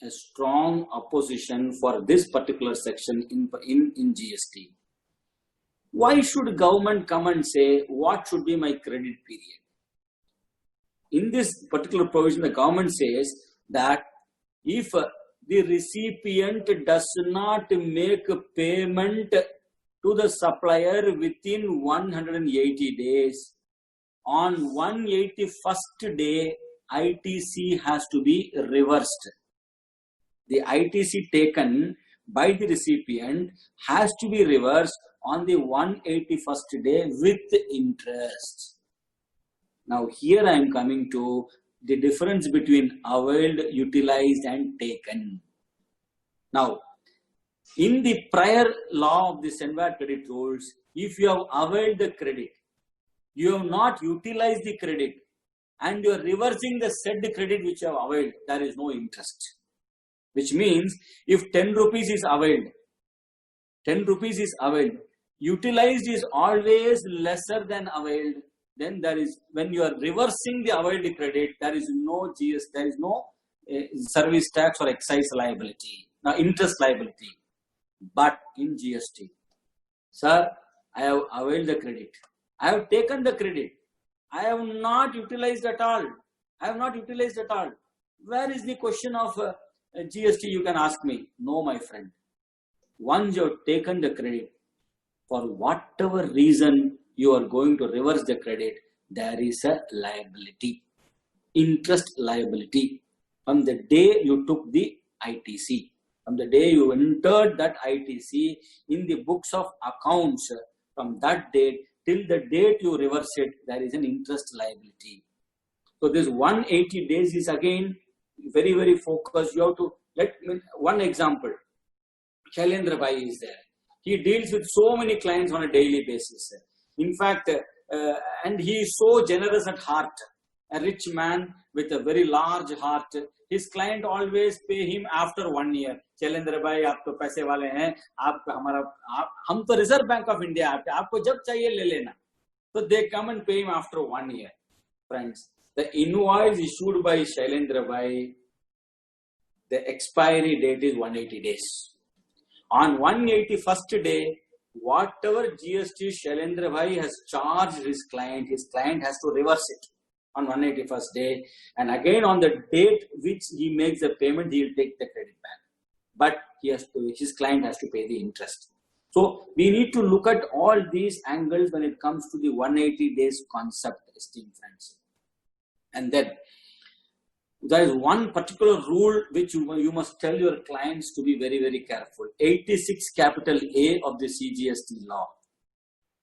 a strong opposition for this particular section in GST. Why should government come and say what should be my credit period? In this particular provision, the government says that if the recipient does not make a payment to the supplier within 180 days, on 181st day, ITC has to be reversed. The ITC taken by the recipient has to be reversed on the 181st day with interest. Now here I am coming to the difference between availed, utilized and taken. Now, in the prior law of the Senvad credit rules, if you have availed the credit, you have not utilized the credit and you are reversing the said credit which you have availed, there is no interest. Which means if 10 rupees is availed, 10 rupees is availed, utilized is always lesser than availed, then there is, when you are reversing the availed credit, there is no GS, there is no service tax or excise liability, now interest liability. But in GST, sir, I have availed the credit, I have taken the credit, I have not utilized at all, I have not utilized at all. Where is the question of GST, you can ask me? No, my friend. Once you have taken the credit, for whatever reason you are going to reverse the credit, there is a liability, interest liability. From the day you took the ITC, from the day you entered that ITC in the books of accounts, from that date till the date you reverse it, there is an interest liability. So this 180 days is again very, very focused. You have to, let me, one example. Shailendra Bhai is there. He deals with so many clients on a daily basis. In fact, and he is so generous at heart. A rich man with a very large heart. His client always pay him after 1 year. Shailendra Bhai, आप तो पैसे वाले हैं, आप हमारा, हम तो Reserve Bank of India, आपको जब चाहिए ले लेना. So they come and pay him after 1 year. Friends, the invoice issued by Shailendra Bhai, the expiry date is 180 days. On 181st day, whatever GST Shailendra Bhai has charged his client has to reverse it on 181st day. And again on the date which he makes the payment, he will take the credit back. But he has to, his client has to pay the interest. So we need to look at all these angles when it comes to the 180 days concept, esteemed friends. And then there is one particular rule which you must tell your clients to be very, very careful. 86 capital A of the CGST law,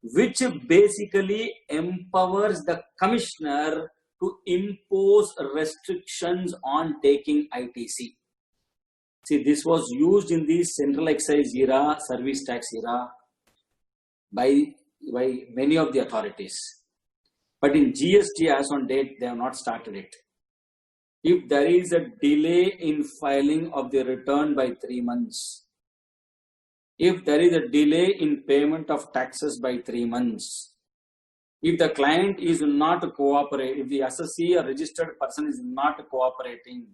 which basically empowers the commissioner to impose restrictions on taking ITC. See, this was used in the central excise era, service tax era by many of the authorities. But in GST as on date, they have not started it. If there is a delay in filing of the return by 3 months, if there is a delay in payment of taxes by 3 months, if the client is not cooperating, if the assessee or registered person is not cooperating,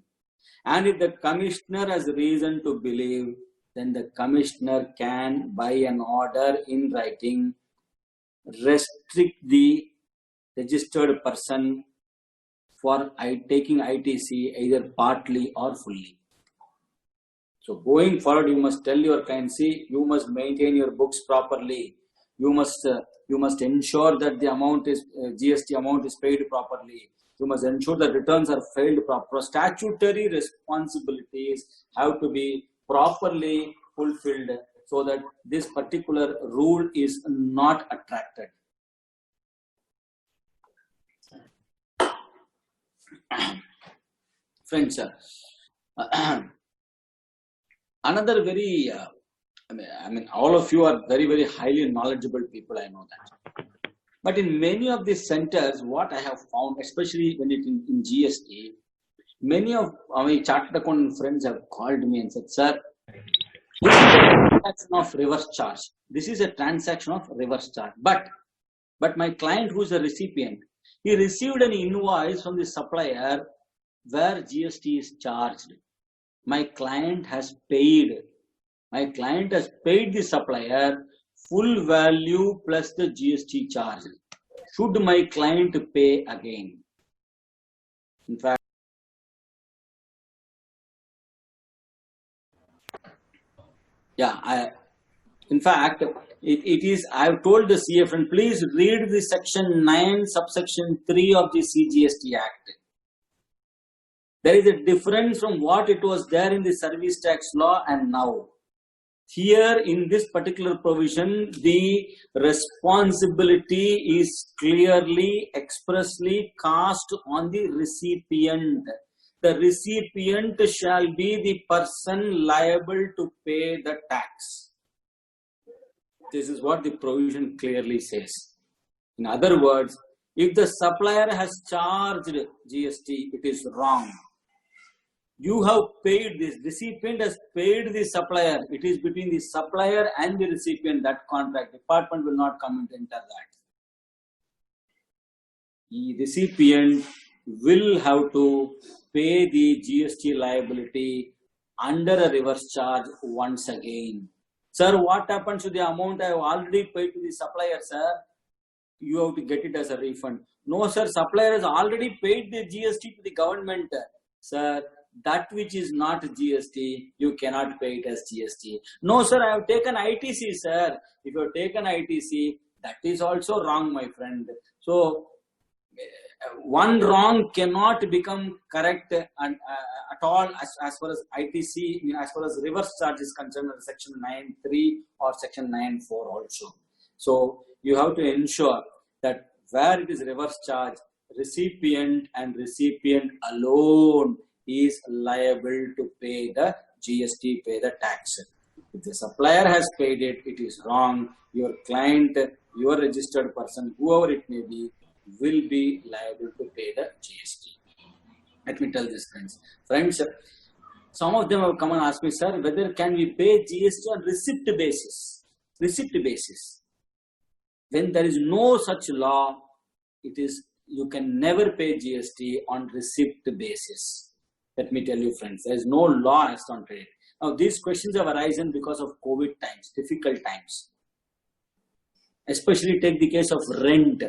and if the commissioner has reason to believe, then the commissioner can, by an order in writing, restrict the registered person for taking ITC either partly or fully. So going forward, you must tell your client, see, you must maintain your books properly. You must ensure that the amount is GST amount is paid properly. You must ensure that returns are filed properly. Statutory responsibilities have to be properly fulfilled so that this particular rule is not attracted. Friends, another very, I mean, all of you are very, very highly knowledgeable people, I know that. But in many of these centers, what I have found, especially when it in GST, many of my chartered accountant friends have called me and said, sir, this is a transaction of reverse charge. This is a transaction of reverse charge. But my client who is a recipient, he received an invoice from the supplier where GST is charged. My client has paid. My client has paid the supplier full value plus the GST charge. Should my client pay again? In fact, yeah, it is, I have told the CA friend, please read the section 9, subsection 3 of the CGST Act. There is a difference from what it was there in the service tax law and now. Here in this particular provision, the responsibility is clearly, expressly cast on the recipient. The recipient shall be the person liable to pay the tax. This is what the provision clearly says. In other words, If the supplier has charged GST, it is wrong. You have paid this, recipient has paid the supplier. It is between the supplier and the recipient, that contract. Department will not come and enter that. The recipient will have to pay the GST liability under a reverse charge once again. Sir, what happens to the amount I have already paid to the supplier, sir? You have to get it as a refund. No, sir, supplier has already paid the GST to the government. Sir, that which is not GST, you cannot pay it as GST. No, sir, I have taken ITC, sir. If you have taken ITC, that is also wrong, my friend. So, one wrong cannot become correct and at all as far as ITC, as far as reverse charge is concerned, section 9.3 or section 9.4 also. So you have to ensure that where it is reverse charge, recipient and recipient alone is liable to pay the GST, pay the tax. If the supplier has paid it, it is wrong. Your client, your registered person, whoever it may be, will be liable to pay the GST. Let me tell this, friends. Friends, some of them have come and asked me, sir, whether can we pay GST on receipt basis? Receipt basis. When there is no such law, it is, you can never pay GST on receipt basis. Let me tell you, friends, there is no law as on trade. Now, these questions have arisen because of COVID times, difficult times. Especially take the case of rent.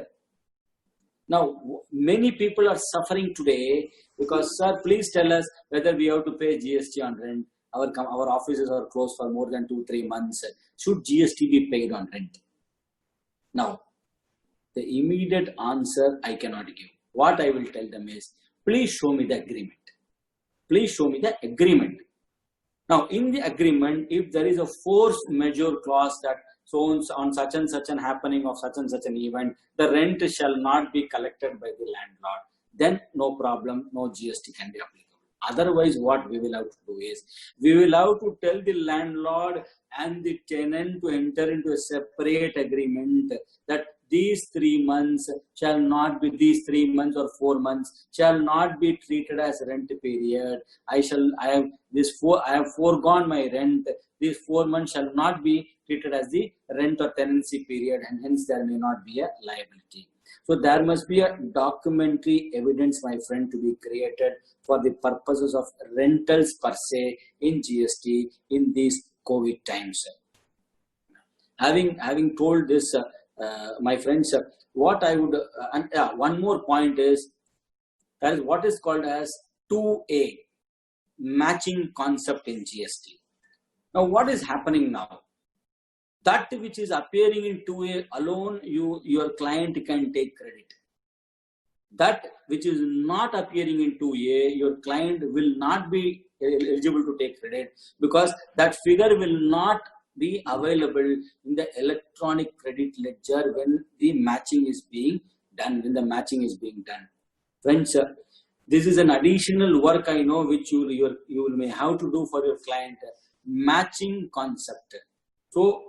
Now, many people are suffering today because, sir, please tell us whether we have to pay GST on rent. Our offices are closed for more than 2-3 months. Should GST be paid on rent? Now, the immediate answer I cannot give. What I will tell them is, please show me the agreement. Please show me the agreement. Now, in the agreement, if there is a force majeure clause that so on such and such an happening of such and such an event, the rent shall not be collected by the landlord, then no problem, no GST can be applicable. Otherwise, what we will have to do is, we will have to tell the landlord and the tenant to enter into a separate agreement that these 3 months shall not be, these 3 months or 4 months shall not be treated as rent period. I have foregone my rent. These 4 months shall not be treated as the rent or tenancy period, and hence there may not be a liability. So there must be a documentary evidence, my friend, to be created for the purposes of rentals per se in GST in these COVID times. Having told this, my friends, what I would, one more point is, that is what is called as 2A, matching concept in GST. Now, what is happening now? That which is appearing in 2A alone, your client can take credit. That which is not appearing in 2A, your client will not be eligible to take credit, because that figure will not be available in the electronic credit ledger when the matching is being done. Friends, this is an additional work, I know, which you may have to do for your client. Matching concept. So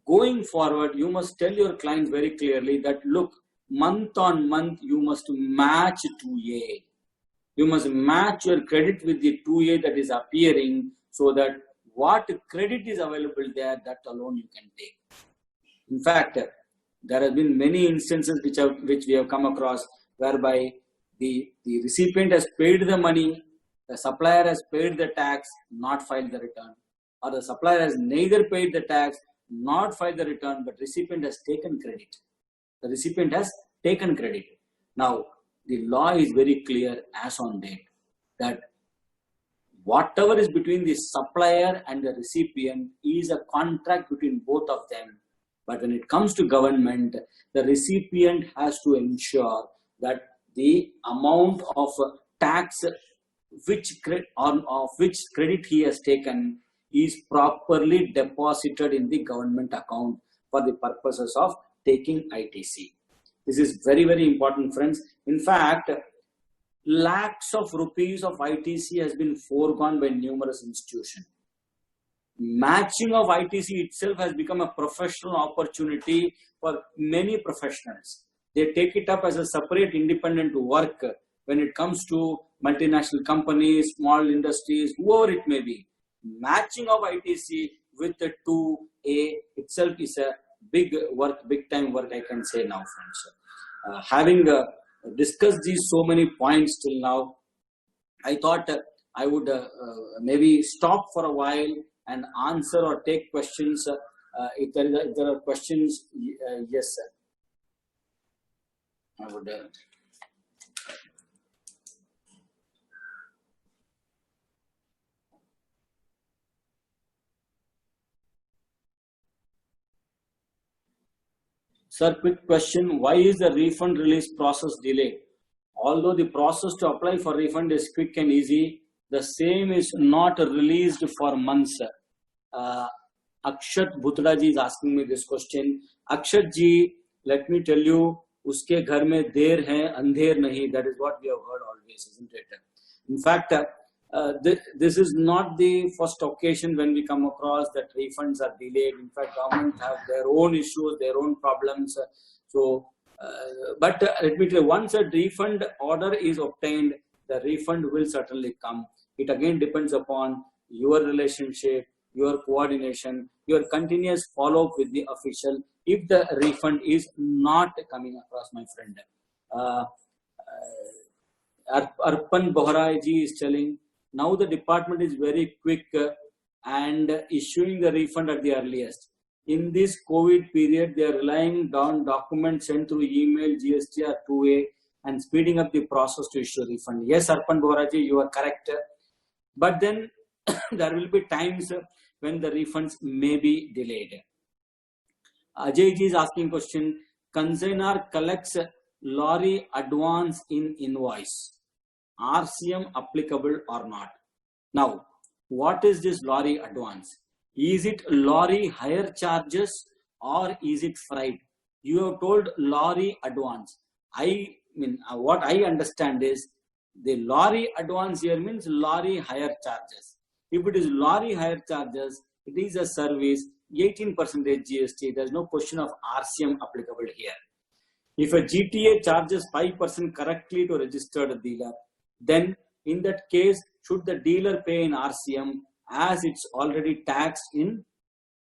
going forward, you must tell your client very clearly that, look, month on month, you must match 2A. You must match your credit with the 2A that is appearing, so that what credit is available there, that alone you can take. In fact, there have been many instances which we have come across, whereby the recipient has paid the money, the supplier has paid the tax, not filed the return, or the supplier has neither paid the tax, not filed the return, but recipient has taken credit. The recipient has taken credit. Now, the law is very clear as on date that whatever is between the supplier and the recipient is a contract between both of them. But when it comes to government, the recipient has to ensure that the amount of tax of which credit he has taken is properly deposited in the government account for the purposes of taking ITC. This is very, very important, friends. In fact, lakhs of rupees of ITC has been foregone by numerous institutions. Matching of ITC itself has become a professional opportunity for many professionals. they take it up as a separate independent work when it comes to multinational companies, small industries, whoever it may be. Matching of ITC with the 2A itself is a big work, big time work, I can say now, friends. Having discussed these so many points till now, I thought I would maybe stop for a while and answer or take questions. If there are questions, yes, sir. I would. Sir, quick question. Why is the refund release process delayed? Although the process to apply for refund is quick and easy, the same is not released for months. Akshat Bhutra ji is asking me this question. Akshat ji, let me tell you, uske ghar mein der hai, andher nahi. That is what we have heard always, isn't it? In fact, this is not the first occasion when we come across that refunds are delayed. In fact, government have their own issues, their own problems. But let me tell you, once a refund order is obtained, the refund will certainly come. It again depends upon your relationship, your coordination, your continuous follow-up with the official. If the refund is not coming across, my friend, Arpan Bohra ji is telling, now the department is very quick and issuing the refund at the earliest. In this COVID period, they are relying on documents sent through email, GSTR 2A, and speeding up the process to issue refund. Yes, Arpan Bohra ji, you are correct. But then there will be times when the refunds may be delayed. Ajay ji is asking question, consignor collects lorry advance in invoice. RCM applicable or not? Now, what is this lorry advance? Is it lorry hire charges or is it freight? You have told lorry advance. I mean, what I understand is the lorry advance here means lorry hire charges. If it is lorry hire charges, it is a service, 18% GST. There is no question of RCM applicable here. If a GTA charges 5% correctly to registered dealer, then in that case, should the dealer pay in RCM as it's already taxed in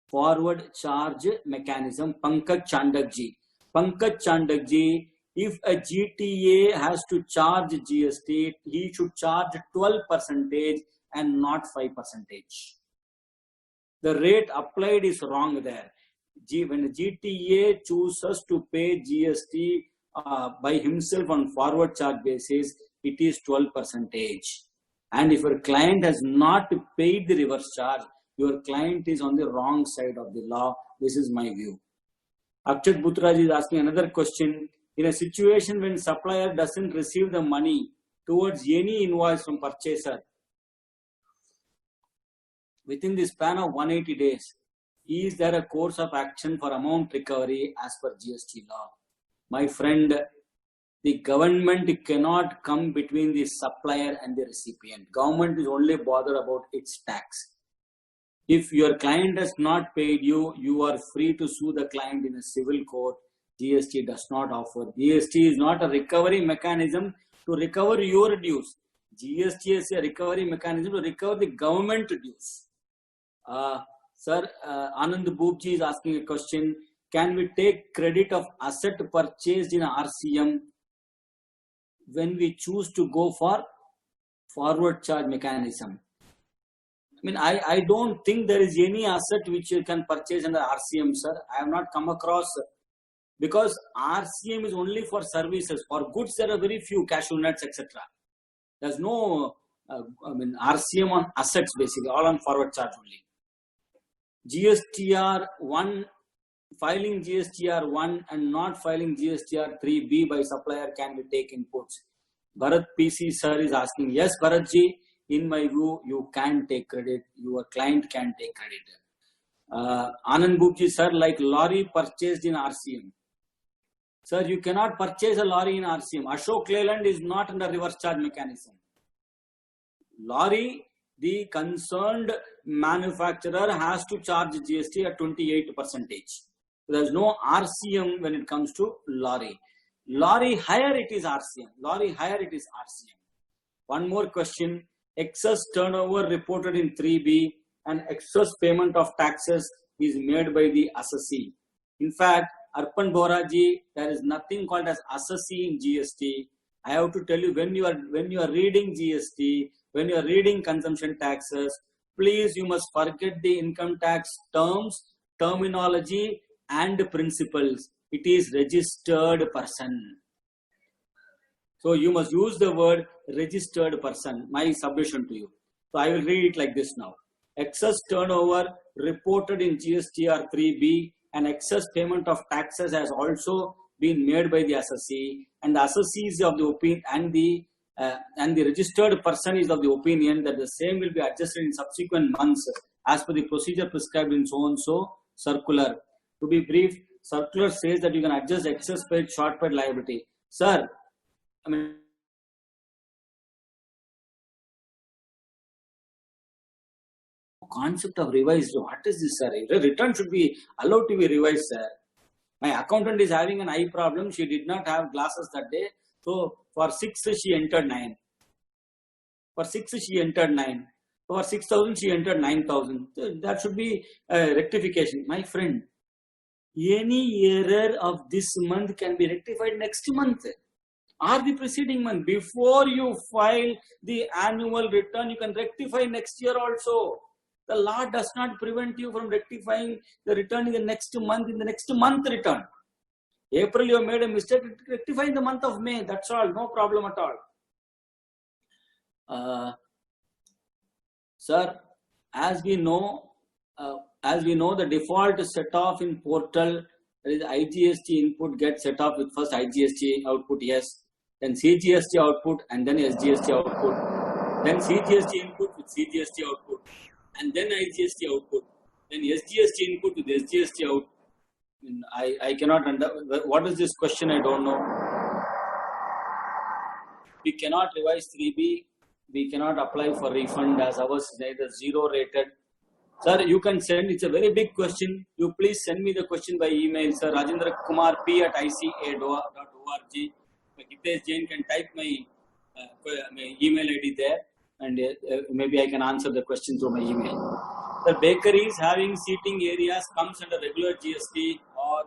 forward charge mechanism? Pankaj Chandak ji. Pankaj Chandak ji, if a GTA has to charge GST, he should charge 12% and not 5%. The rate applied is wrong there. When a GTA chooses to pay GST by himself on forward charge basis, it is 12%. And if your client has not paid the reverse charge, your client is on the wrong side of the law. This is my view. Akshat Bhutra is asking another question. In a situation when supplier doesn't receive the money towards any invoice from purchaser within the span of 180 days, is there a course of action for amount recovery as per GST law? My friend, the government cannot come between the supplier and the recipient. Government is only bothered about its tax. If your client has not paid you, you are free to sue the client in a civil court. GST does not offer. GST is not a recovery mechanism to recover your dues. GST is a recovery mechanism to recover the government dues. Sir, Anand Boobji is asking a question. Can we take credit of asset purchased in RCM when we choose to go for forward charge mechanism? I mean, I don't think there is any asset which you can purchase under RCM, sir. I have not come across, because RCM is only for services. For goods, there are very few, cashew nuts, etc. There's no, RCM on assets basically, all on forward charge only. GSTR 1, filing GSTR 1 and not filing GSTR 3B by supplier, can we take inputs? Bharat PC sir is asking, yes Bharat ji, in my view, you can take credit, your client can take credit. Anand Bhupji sir, like lorry purchased in RCM. Sir, you cannot purchase a lorry in RCM. Ashok Leyland is not under reverse charge mechanism. Lorry, the concerned manufacturer has to charge GST at 28%. There is no RCM when it comes to lorry. Lorry hire, it is RCM. Lorry hire, it is RCM. One more question. Excess turnover reported in 3B and excess payment of taxes is made by the assessee. In fact, Arpan Boraji, there is nothing called as assessee in GST. I have to tell you, when you are reading GST, when you are reading consumption taxes, please, you must forget the income tax terms, terminology and principles. It is registered person. So you must use the word registered person. My submission to you. So I will read it like this now. Excess turnover reported in GSTR 3B and excess payment of taxes has also been made by the assessee, and the assessee is of the opinion, and the registered person is of the opinion that the same will be adjusted in subsequent months as per the procedure prescribed in so and so circular. To be brief, circular says that you can adjust excess paid, short paid liability. Sir, I mean, concept of revised. What is this, sir? The return should be allowed to be revised, sir. My accountant is having an eye problem. She did not have glasses that day. So for 6, she entered 9. For 6, she entered 9. For 6,000, she entered 9,000. That should be a rectification. My friend, any error of this month can be rectified next month or the preceding month. Before you file the annual return, you can rectify next year also. The law does not prevent you from rectifying the return in the next month, return. April, you have made a mistake, rectify in the month of May. That's all, no problem at all. Sir, as we know, the default set off in portal, there is IGST input gets set off with first IGST output, yes, then CGST output, and then SGST output, then CGST input with CGST output, and then IGST output, then SGST input with SGST output. I cannot understand. What is this question? I don't know. We cannot revise 3B. We cannot apply for refund as ours is neither 0 rated. Sir, you can send. It's a very big question. You please send me the question by email, sir. Rajendra Kumar p@ica.org. Hitesh Jain can type my email ID there, and maybe I can answer the question through my email. The bakeries having seating areas comes under regular GST, or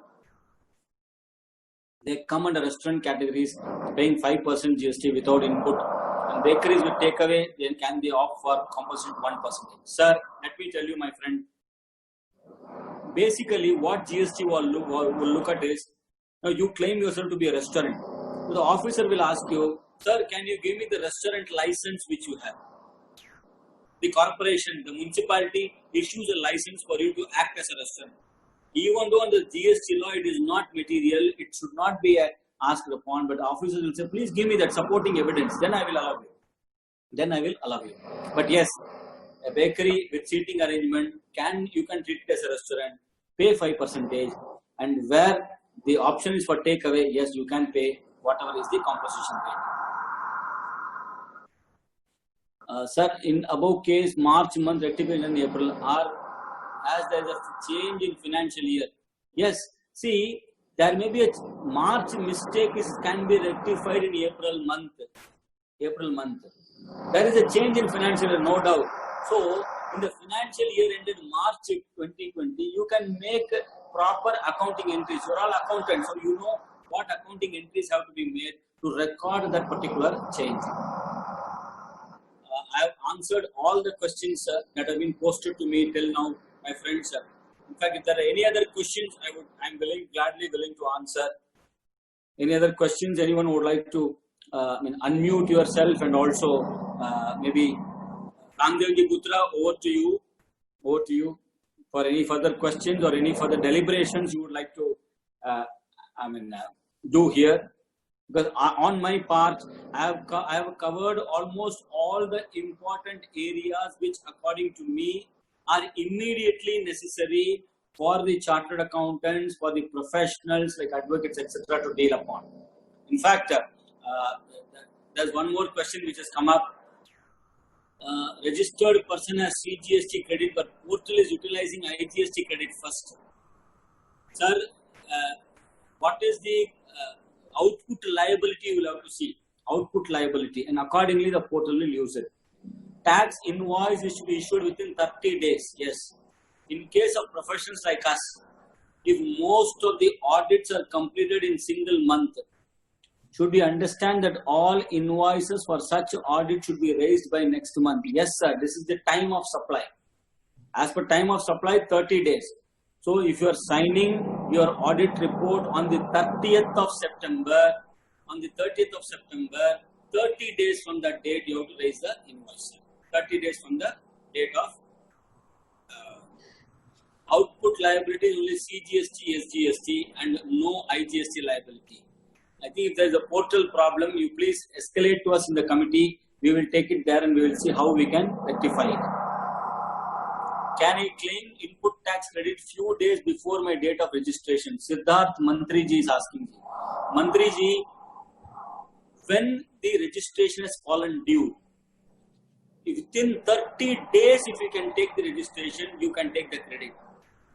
they come under restaurant categories paying 5% GST without input. And bakeries with takeaway, then can they opt for composite 1%? Sir, let me tell you, my friend. Basically, what GST will look at is, now you claim yourself to be a restaurant. So the officer will ask you, sir, can you give me the restaurant license which you have? The corporation, the municipality issues a license for you to act as a restaurant. Even though under GST law it is not material, it should not be asked upon, but officers will say, please give me that supporting evidence, then I will allow you. But yes, a bakery with seating arrangement, you can treat it as a restaurant, pay 5%, and where the option is for takeaway, yes, you can pay whatever is the composition rate. Sir, in above case, March month rectification in April, as there is a change in financial year. Yes, see, there may be a March mistake can be rectified in April month. There is a change in financial year, no doubt. So, in the financial year ended March 2020, you can make proper accounting entries. You are all accountants, so you know what accounting entries have to be made to record that particular change. I have answered all the questions that have been posted to me till now, my friends. In fact, if there are any other questions, I'm gladly willing to answer. Any other questions? Anyone would like to unmute yourself, and also maybe Ramdevji Putra, over to you for any further questions or any further deliberations you would like to do here. Because on my part, I have covered almost all the important areas which, according to me, are immediately necessary for the chartered accountants, for the professionals like advocates, etc., to deal upon. In fact, there's one more question which has come up. Registered person has CGST credit, but portal is utilizing IGST credit first. Sir, what is the output liability you will have to see. Output liability, and accordingly the portal will use it. Tax invoice is to be issued within 30 days. Yes. In case of professions like us, if most of the audits are completed in single month, should we understand that all invoices for such audit should be raised by next month? Yes, sir. This is the time of supply. As per time of supply, 30 days. So if you are signing your audit report on the 30th of September, 30 days from that date, you have to raise the invoice. 30 days from the date of output liability is only CGST, SGST, and no IGST liability. I think if there is a portal problem, you please escalate to us in the committee. We will take it there and we will see how we can rectify it. Can I claim input tax credit few days before my date of registration? Siddharth Mantriji is asking. Mantriji, when the registration has fallen due, within 30 days, if you can take the registration, you can take the credit.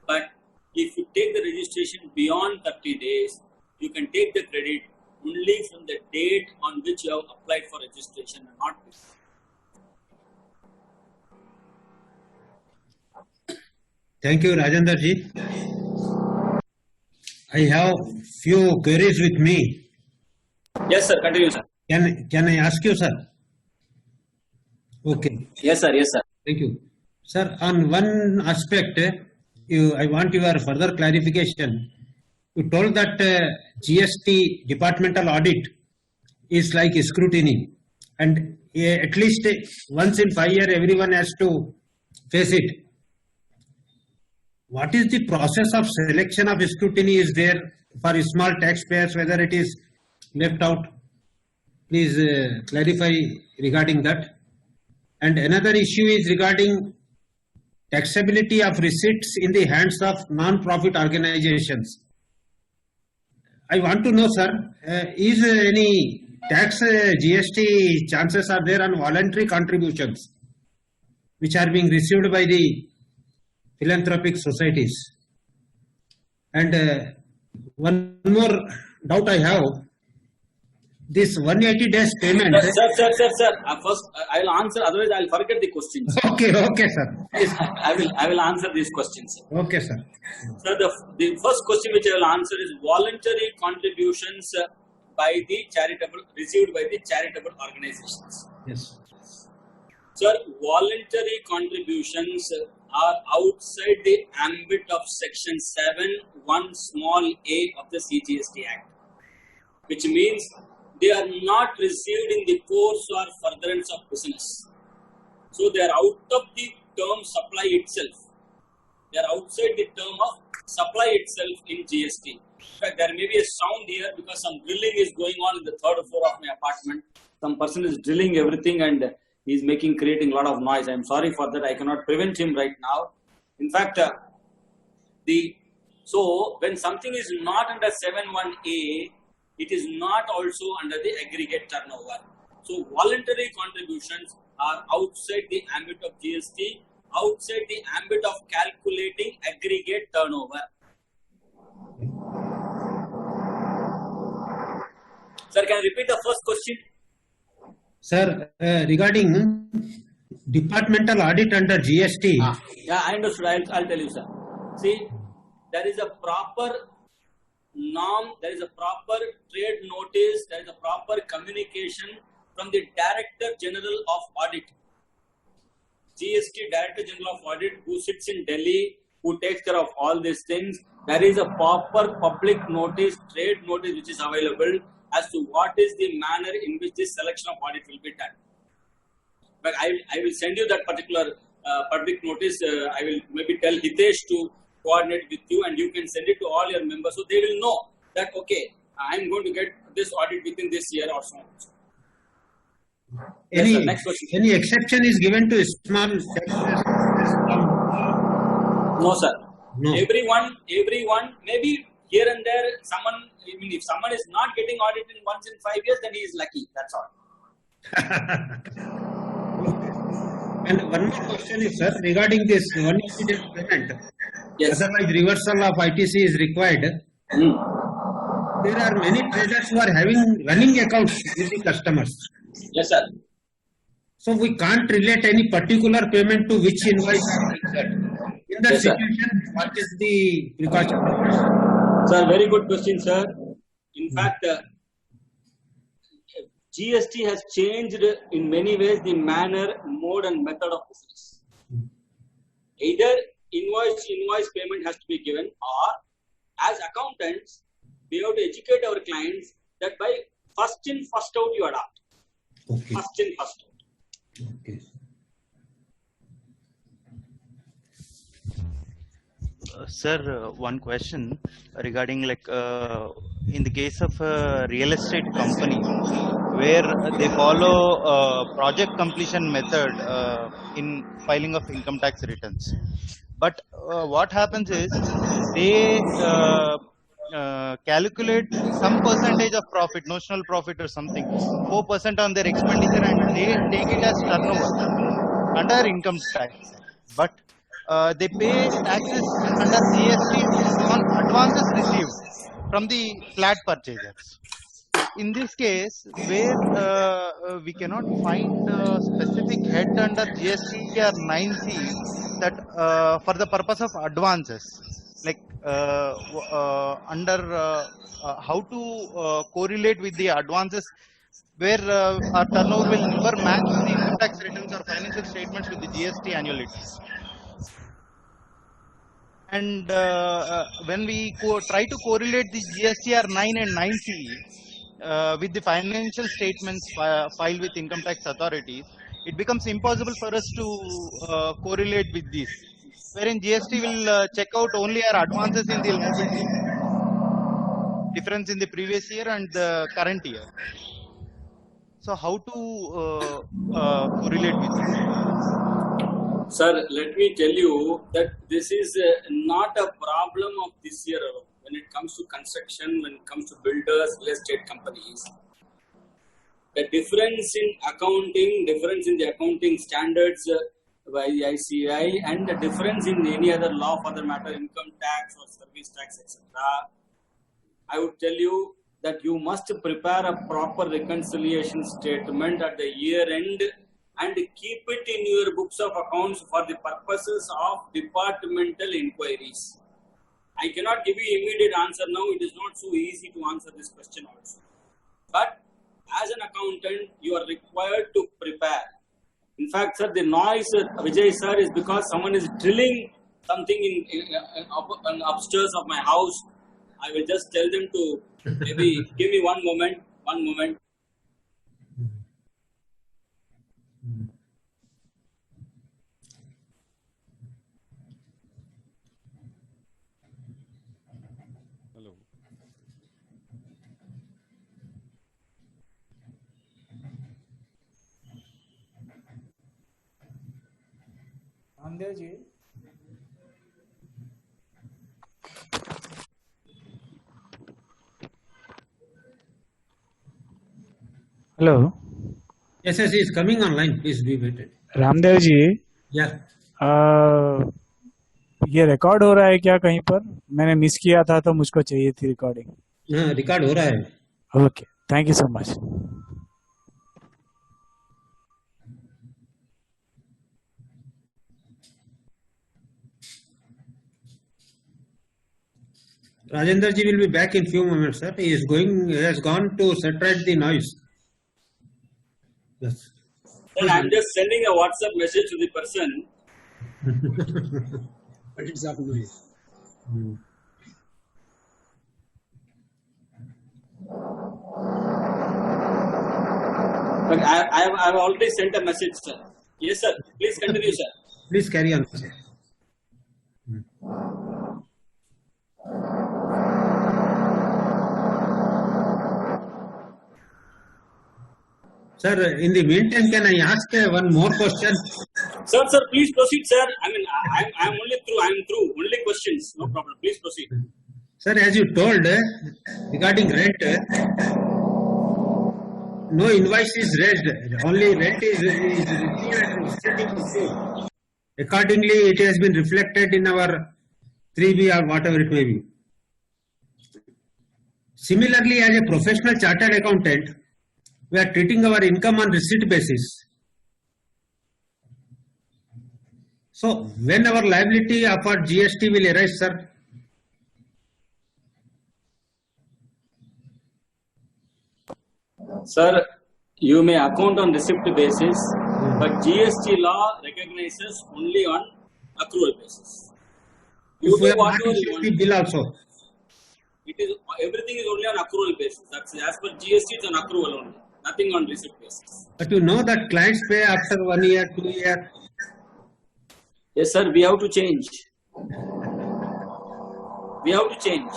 But if you take the registration beyond 30 days, you can take the credit only from the date on which you have applied for registration and not before. Thank you, Rajendra ji. I have few queries with me. Yes, sir. Continue, sir. Can I ask you, sir? Okay. Yes, sir. Yes, sir. Thank you. Sir, on one aspect, I want your further clarification. You told that GST departmental audit is like scrutiny, and at least once in 5 years, everyone has to face it. What is the process of selection of scrutiny is there for small taxpayers, whether it is left out? Please clarify regarding that. And another issue is regarding taxability of receipts in the hands of non-profit organizations. I want to know, sir, is any tax GST chances are there on voluntary contributions which are being received by the philanthropic societies? And one more doubt I have, this 180 days payment. Sir. First, I will answer, otherwise I will forget the questions. Okay, sir. Yes, I will answer these questions. Okay, sir. Sir, the first question which I will answer is voluntary contributions received by the charitable organizations. Yes. Sir, voluntary contributions are outside the ambit of Section 7(1) small a of the CGST Act, which means they are not received in the course or furtherance of business. So they are out of the term supply itself. They are outside the term of supply itself in GST. In fact, there may be a sound here because some drilling is going on in the third floor of my apartment. Some person is drilling everything and he is creating a lot of noise. I am sorry for that. I cannot prevent him right now. In fact, so when something is not under 7(1)(a), it is not also under the aggregate turnover. So voluntary contributions are outside the ambit of GST, outside the ambit of calculating aggregate turnover. Sir, can I repeat the first question? Sir, regarding departmental audit under GST. Yeah, I understood. I'll tell you, sir. See, there is a proper norm, there is a proper trade notice, there is a proper communication from the Director General of Audit. GST Director General of Audit, who sits in Delhi, who takes care of all these things. There is a proper public notice, trade notice which is available as to what is the manner in which this selection of audit will be done. But I will send you that particular public notice. I will maybe tell Hitesh to coordinate with you and you can send it to all your members so they will know that, okay, I am going to get this audit within this year or so. Any, next question. Any exception is given to small taxpayers? No, sir. No. Everyone, maybe here and there, someone, if someone is not getting audited once in 5 years, then he is lucky. That's all. And one more question is, sir, regarding this 180 days payment. Yes. Otherwise, reversal of ITC is required. there are many traders who are having running accounts with the customers. Yes, sir. So we can't relate any particular payment to which invoice are triggered. In that Yes, sir. situation, what is the precaution? Sir, very good question, sir. In fact, GST has changed in many ways the manner, mode, and method of business. Either invoice payment has to be given, or as accountants, we have to educate our clients that by first in, first out you adopt. Okay. First in, first out. Okay. Sir, one question regarding in the case of a real estate company where they follow project completion method in filing of income tax returns. But what happens is they calculate some percentage of profit, notional profit or something, 4% on their expenditure, and they take it as turnover under income tax. But they pay taxes under GST on advances received from the flat purchasers. In this case, where we cannot find a specific head under GST or 9C that for the purpose of advances, like under how to correlate with the advances where our turnover will never match the income tax returns or financial statements with the GST annualities. And when we try to correlate the GSTR 9 and 9C with the financial statements filed with income tax authorities, it becomes impossible for us to correlate with these. Wherein GST will check out only our advances in the liability, difference in the previous year and the current year. So how to correlate with this? Sir, let me tell you that this is not a problem of this year alone. When it comes to construction, when it comes to builders, real estate companies, the difference in accounting, difference in the accounting standards by the ICAI, and the difference in any other law for the matter, income tax or service tax, etc. I would tell you that you must prepare a proper reconciliation statement at the year end and keep it in your books of accounts for the purposes of departmental inquiries. I cannot give you immediate answer now. It is not so easy to answer this question also. But as an accountant, you are required to prepare. In fact, sir, the noise, Vijay sir, is because someone is drilling something in upstairs of my house. I will just tell them to maybe give me one moment. Hello. Ramdev ji hello Yes, he is coming online. Please be waited. Ramdev ji Yeah. ये record हो रहा है क्या कहीं पर? मैंने miss किया था तो मुझको चाहिए थी रिकॉर्डिंग. हाँ, रिकॉर्ड हो रहा है. Okay, thank you so much. Rajendra ji will be back in few moments, sir. He has gone to separate the noise. Yes. Then I am just sending a WhatsApp message to the person. But it's up noise. But I have already sent a message, sir. Yes, sir. Please continue, sir. Please carry on, sir. Sir, in the meantime, can I ask one more question? Sir, please proceed, sir. I mean, I am only through. I am through. Only questions. No problem. Please proceed. Sir, as you told regarding rent, no invoice is raised. Only rent is received. Accordingly, it has been reflected in our 3B or whatever it may be. Similarly, as a professional chartered accountant, we are treating our income on receipt basis. So, when our liability of our GST will arise, sir? Sir, you may account on receipt basis, but GST law recognizes only on accrual basis. You If we do have not whatever you issued want. the bill also. It is everything is only on accrual basis. That's as per GST, it's on accrual only, nothing on receipt basis. But you know that clients pay after 1 year, 2 years. Yes, sir. We have to change. We have to change.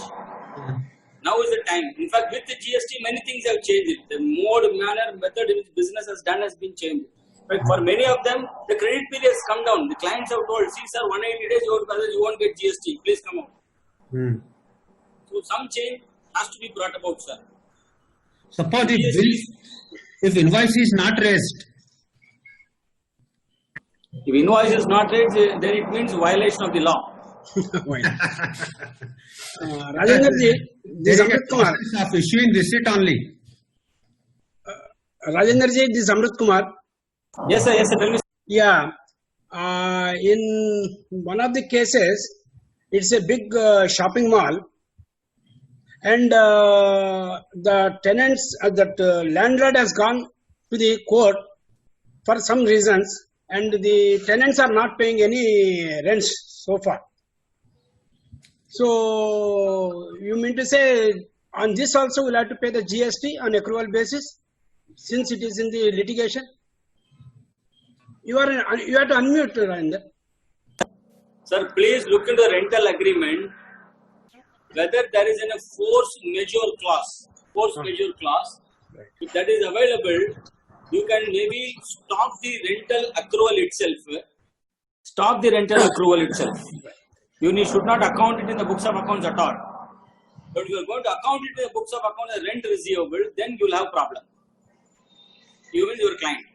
Now is the time. In fact, with the GST, many things have changed. The mode, manner, method in which business has done has been changed. But for many of them, the credit period has come down. The clients have told, see, sir, 180 days you won't get GST. Please come out. So some change has to be brought about, sir. Suppose if invoice is not raised, If invoice is not raised, then it means violation of the law. Rajendra ji, there this is a Amrit Kumar. process of issuing receipt only. Rajendra ji, this Amrit Kumar. Yes, sir. Yes, sir. Tell me. Yeah. In one of the cases, it's a big shopping mall, and the tenants, that landlord has gone to the court for some reasons, and the tenants are not paying any rents so far. So you mean to say on this also we'll have to pay the GST on accrual basis, since it is in the litigation? You have to unmute, Rajendra. Sir, please look into the rental agreement whether there is a force majeure clause. Force majeure clause. If that is available, you can maybe stop the rental accrual itself. Stop the rental accrual itself. You should not account it in the books of accounts at all. But if you are going to account it in the books of accounts as rent receivable, then you will have problem. You and your client.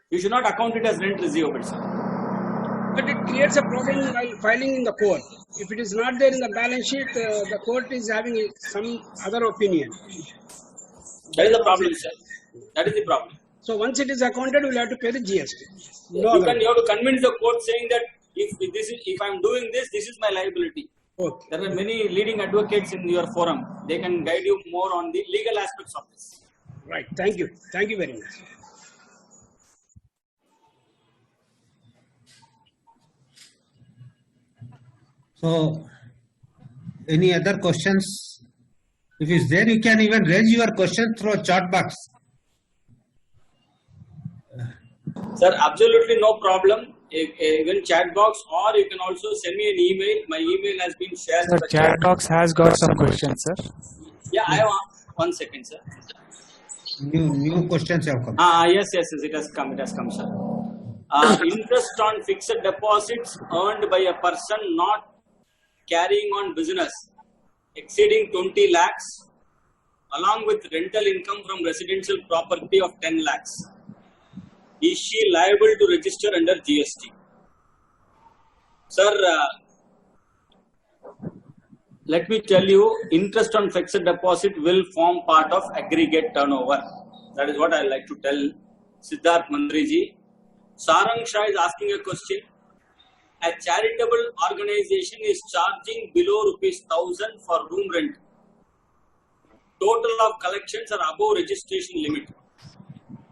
You should not account it as rent receivable, sir. But it creates a problem while filing in the court. If it is not there in the balance sheet, the court is having some other opinion. That is the problem, sir. That is the problem. So once it is accounted, we'll have to pay the GST. You have to convince the court saying that if I am doing this, this is my liability. Okay. There are many leading advocates in your forum. They can guide you more on the legal aspects of this. Right. Thank you. Thank you very much. So, any other questions? If it's there, you can even raise your question through a chat box. Sir, absolutely no problem. Even chat box, or you can also send me an email. My email has been shared. Sir, chat box has got some questions, sir. Yeah, I have 1 second, sir. New questions have come. Yes, it has come, sir. Interest on fixed deposits earned by a person not carrying on business exceeding 20 lakhs along with rental income from residential property of 10 lakhs. Is she liable to register under GST? Sir, let me tell you, interest on fixed deposit will form part of aggregate turnover. That is what I like to tell Siddharth Mandriji. Sarang Shah is asking a question. A charitable organization is charging below ₹1,000 for room rent. Total of collections are above registration limit.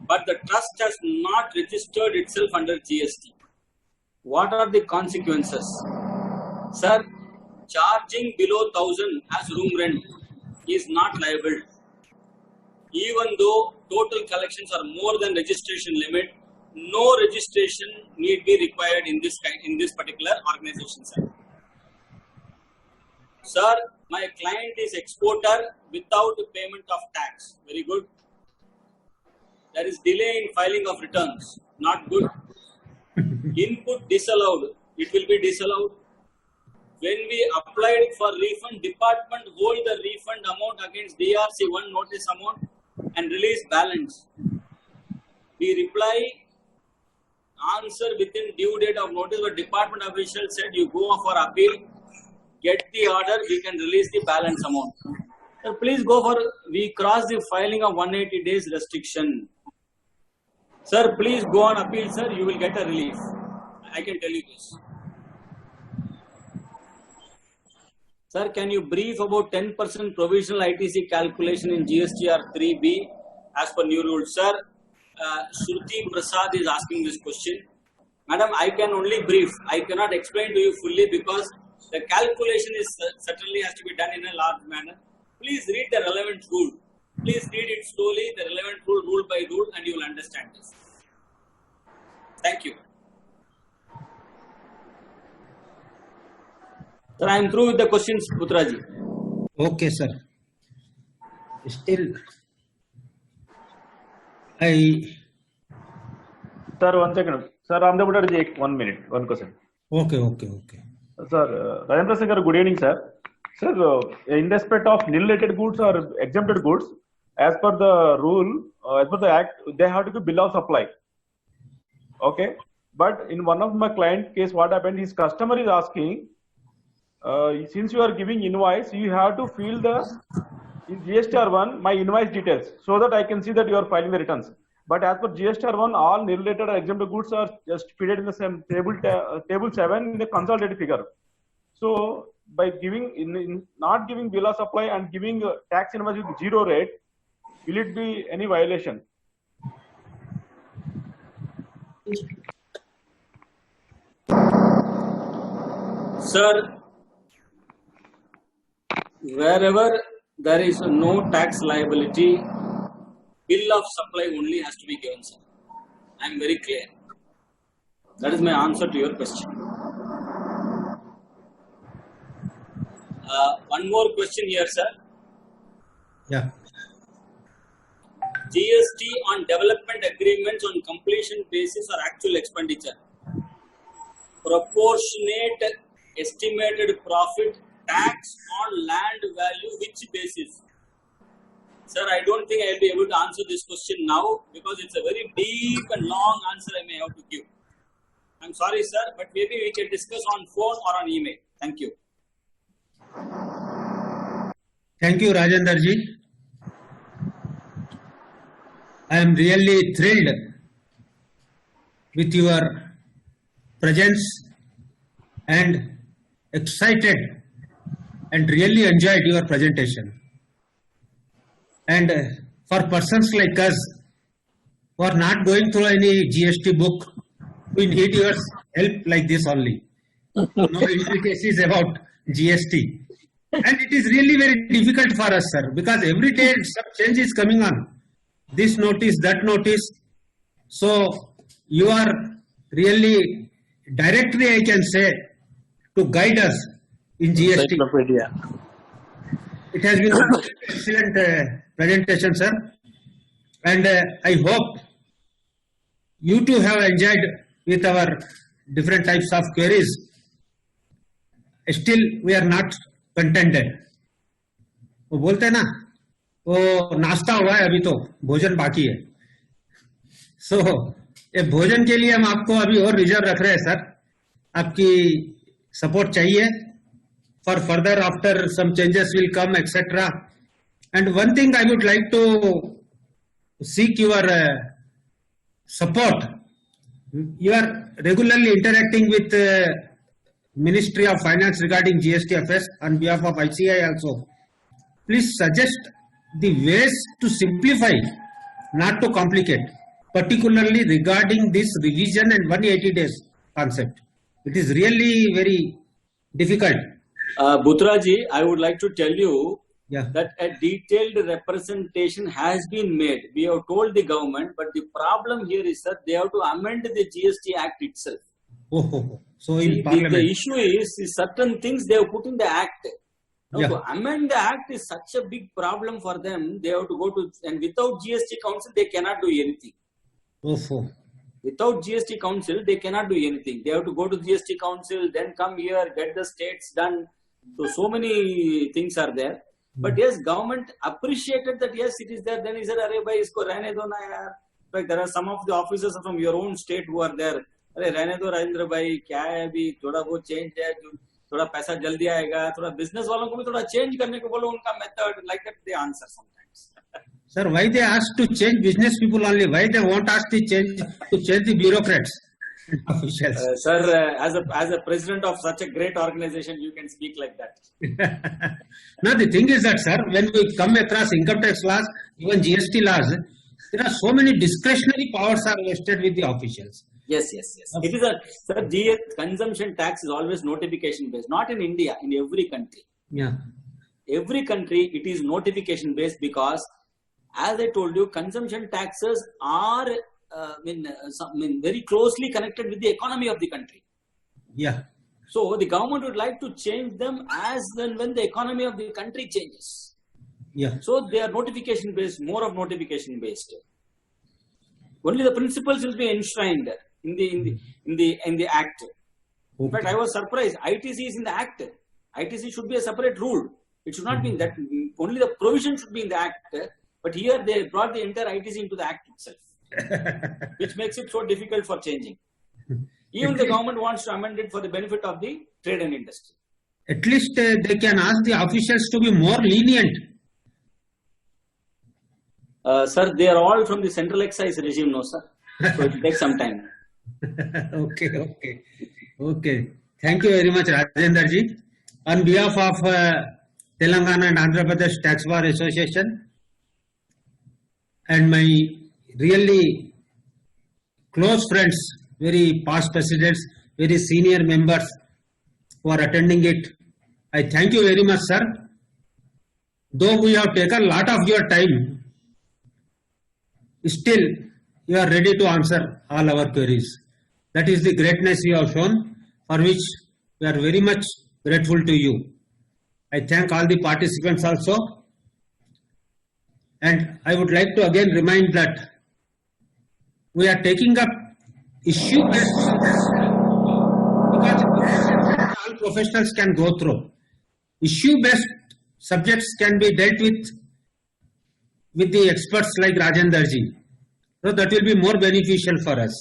But the trust has not registered itself under GST. What are the consequences? Sir, charging below 1,000 as room rent is not liable. Even though total collections are more than registration limit, no registration need be required in this particular organization, sir. Sir, my client is exporter without payment of tax. Very good. There is delay in filing of returns. Not good. Input disallowed. It will be disallowed. When we applied for refund, department hold the refund amount against DRC 1 notice amount and release balance. We reply, answer within due date of notice, but department official said you go for appeal, get the order, we can release the balance amount. Sir, please go for, we cross the filing of 180 days restriction. Sir, please go on appeal, sir. You will get a relief. I can tell you this. Sir, can you brief about 10% provisional ITC calculation in GSTR 3B as per new rules? Sir, Shruti Prasad is asking this question. Madam, I can only brief. I cannot explain to you fully because the calculation is certainly has to be done in a large manner. Please read the relevant rule. Please read it slowly, the relevant rule by rule, and you will understand this. Thank you. Sir, I am through with the questions, Putraji. Okay, sir. Still, Sir, 1 second. Sir, Ramdev Butterji, 1 minute, 1 question. Okay. Sir, Rajendra Sekhar, good evening, sir. Sir, in respect of nil-related goods or exempted goods, as per the rule, as per the act, they have to be bill of supply. Okay, but in one of my client case, what happened? His customer is asking, since you are giving invoice, you have to fill the in GSTR1 my invoice details so that I can see that you are filing the returns. But as per GSTR1, all nil-related or exempted goods are just fitted in the same table 7 in the consolidated figure. So by giving not giving bill of supply and giving tax invoice with 0 rate, will it be any violation? Sir, wherever there is no tax liability, bill of supply only has to be given, sir. I am very clear. That is my answer to your question. One more question here, sir. yeah. GST on development agreements on completion basis or actual expenditure. Proportionate estimated profit tax on land value, which basis? Sir, I don't think I will be able to answer this question now because it's a very deep and long answer I may have to give. I'm sorry, sir, but maybe we can discuss on phone or on email. Thank you. Thank you, Rajendra ji. I am really thrilled with your presence and excited and really enjoyed your presentation. And for persons like us who are not going through any GST book, we need your help like this only. No intricacies about GST. And it is really very difficult for us, sir, because every day some change is coming on. This notice, that notice. So you are really directly, I can say, to guide us in GST. It has been an excellent presentation, sir. And I hope you too have enjoyed with our different types of queries. Still, we are not contented. वो बोलते हैं ना, वो नाश्ता हुआ है अभी तो भोजन बाकी है. So, ये भोजन के लिए हम आपको अभी और रिजर्व रख रहे हैं सर. आपकी सपोर्ट चाहिए. For further, after some changes will come, etc. And one thing I would like to seek your support. You are regularly interacting with Ministry of Finance regarding GSTFS on behalf of ICI also. Please suggest the ways to simplify, not to complicate, particularly regarding this revision and 180 days concept. It is really very difficult. Butraji, I would like to tell you Yeah. that a detailed representation has been made. We have told the government, but the problem here is that they have to amend the GST Act itself. Oh. So See, in Parliament. the issue is certain things they have put in the Act. Now, Yeah. to amend the Act is such a big problem for them. They have to go to, and without GST Council, they cannot do anything. Without GST Council, they cannot do anything. They have to go to GST Council, then come here, get the states done. So many things are there. But yes, government appreciated that, yes, it is there. Then he said, "Arey bhai, isko rehne do na yaar." Like there are some of the officers from your own state who are there. "Arey rehne do Rajendra bhai, kya hai abhi, thoda bahut change hai." थोड़ा पैसा जल्दी आएगा, थोड़ा business वालों को भी थोड़ा change करने को बोलो उनका method, like that they answer sometimes. Sir, why they ask to change business people only? Why they won't ask to change the bureaucrats and officials? Sir, as a president of such a great organization, you can speak like that. No, the thing is that, sir, when we come across income tax laws, even GST laws, there are so many discretionary powers are vested with the officials. Yes. It is sir, consumption tax is always notification based. Not in India, in every country. Yeah. Every country, it is notification based because, as I told you, consumption taxes are very closely connected with the economy of the country. Yeah. So the government would like to change them as and when the economy of the country changes. Yeah. So they are notification based, more of notification based. Only the principles will be enshrined in the act. In fact, I was surprised. ITC is in the act. ITC should be a separate rule. It should not be in that. Only the provision should be in the act. But here they brought the entire ITC into the act itself, which makes it so difficult for changing. Even the government wants to amend it for the benefit of the trade and industry. At least they can ask the officials to be more lenient. Sir, they are all from the central excise regime, no, sir. So it will take some time. Okay. Thank you very much, Rajendra ji. On behalf of Telangana and Andhra Pradesh Tax Bar Association and my really close friends, very past presidents, very senior members who are attending it, I thank you very much, sir. Though we have taken a lot of your time, still you are ready to answer all our queries. That is the greatness you have shown, for which we are very much grateful to you. I thank all the participants also, and I would like to again remind that we are taking up issue-based because all professionals can go through. Issue-based subjects can be dealt with the experts like Rajendra ji. So that will be more beneficial for us.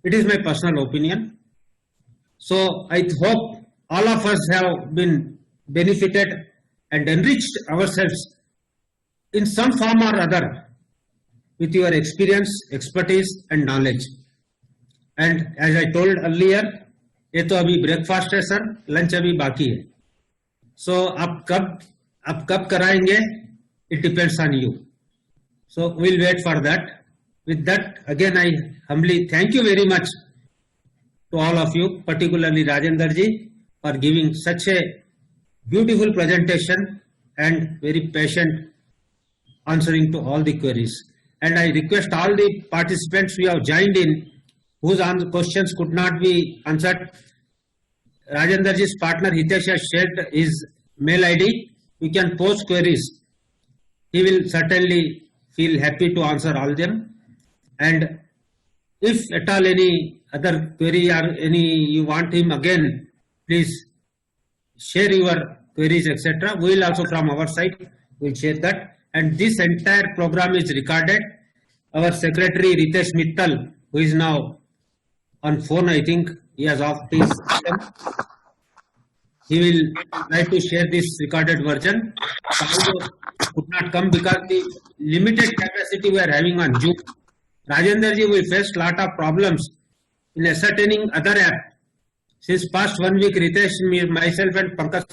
It is my personal opinion. So I hope all of us have been benefited and enriched ourselves in some form or other with your experience, expertise and knowledge. And as I told earlier, ये तो अभी breakfast है sir, lunch अभी बाकी है. So आप कब कराएंगे? It depends on you. So we'll wait for that. With that, again I humbly thank you very much to all of you, particularly Rajendra ji, for giving such a beautiful presentation and very patient answering to all the queries. And I request all the participants who have joined in, whose questions could not be answered. Rajendra ji's partner Hitesh has shared his mail ID. You can post queries. He will certainly feel happy to answer all them. And if at all any other query or any you want him again, please share your queries, etc. We will also from our side will share that. And this entire program is recorded. Our secretary Ritesh Mittal, who is now on phone, I think he has off his system. He will try to share this recorded version. Although could not come because the limited capacity we are having on Zoom. Rajendra ji will face lot of problems in ascertaining other app. Since past 1 week, Ritesh, myself and Pankaj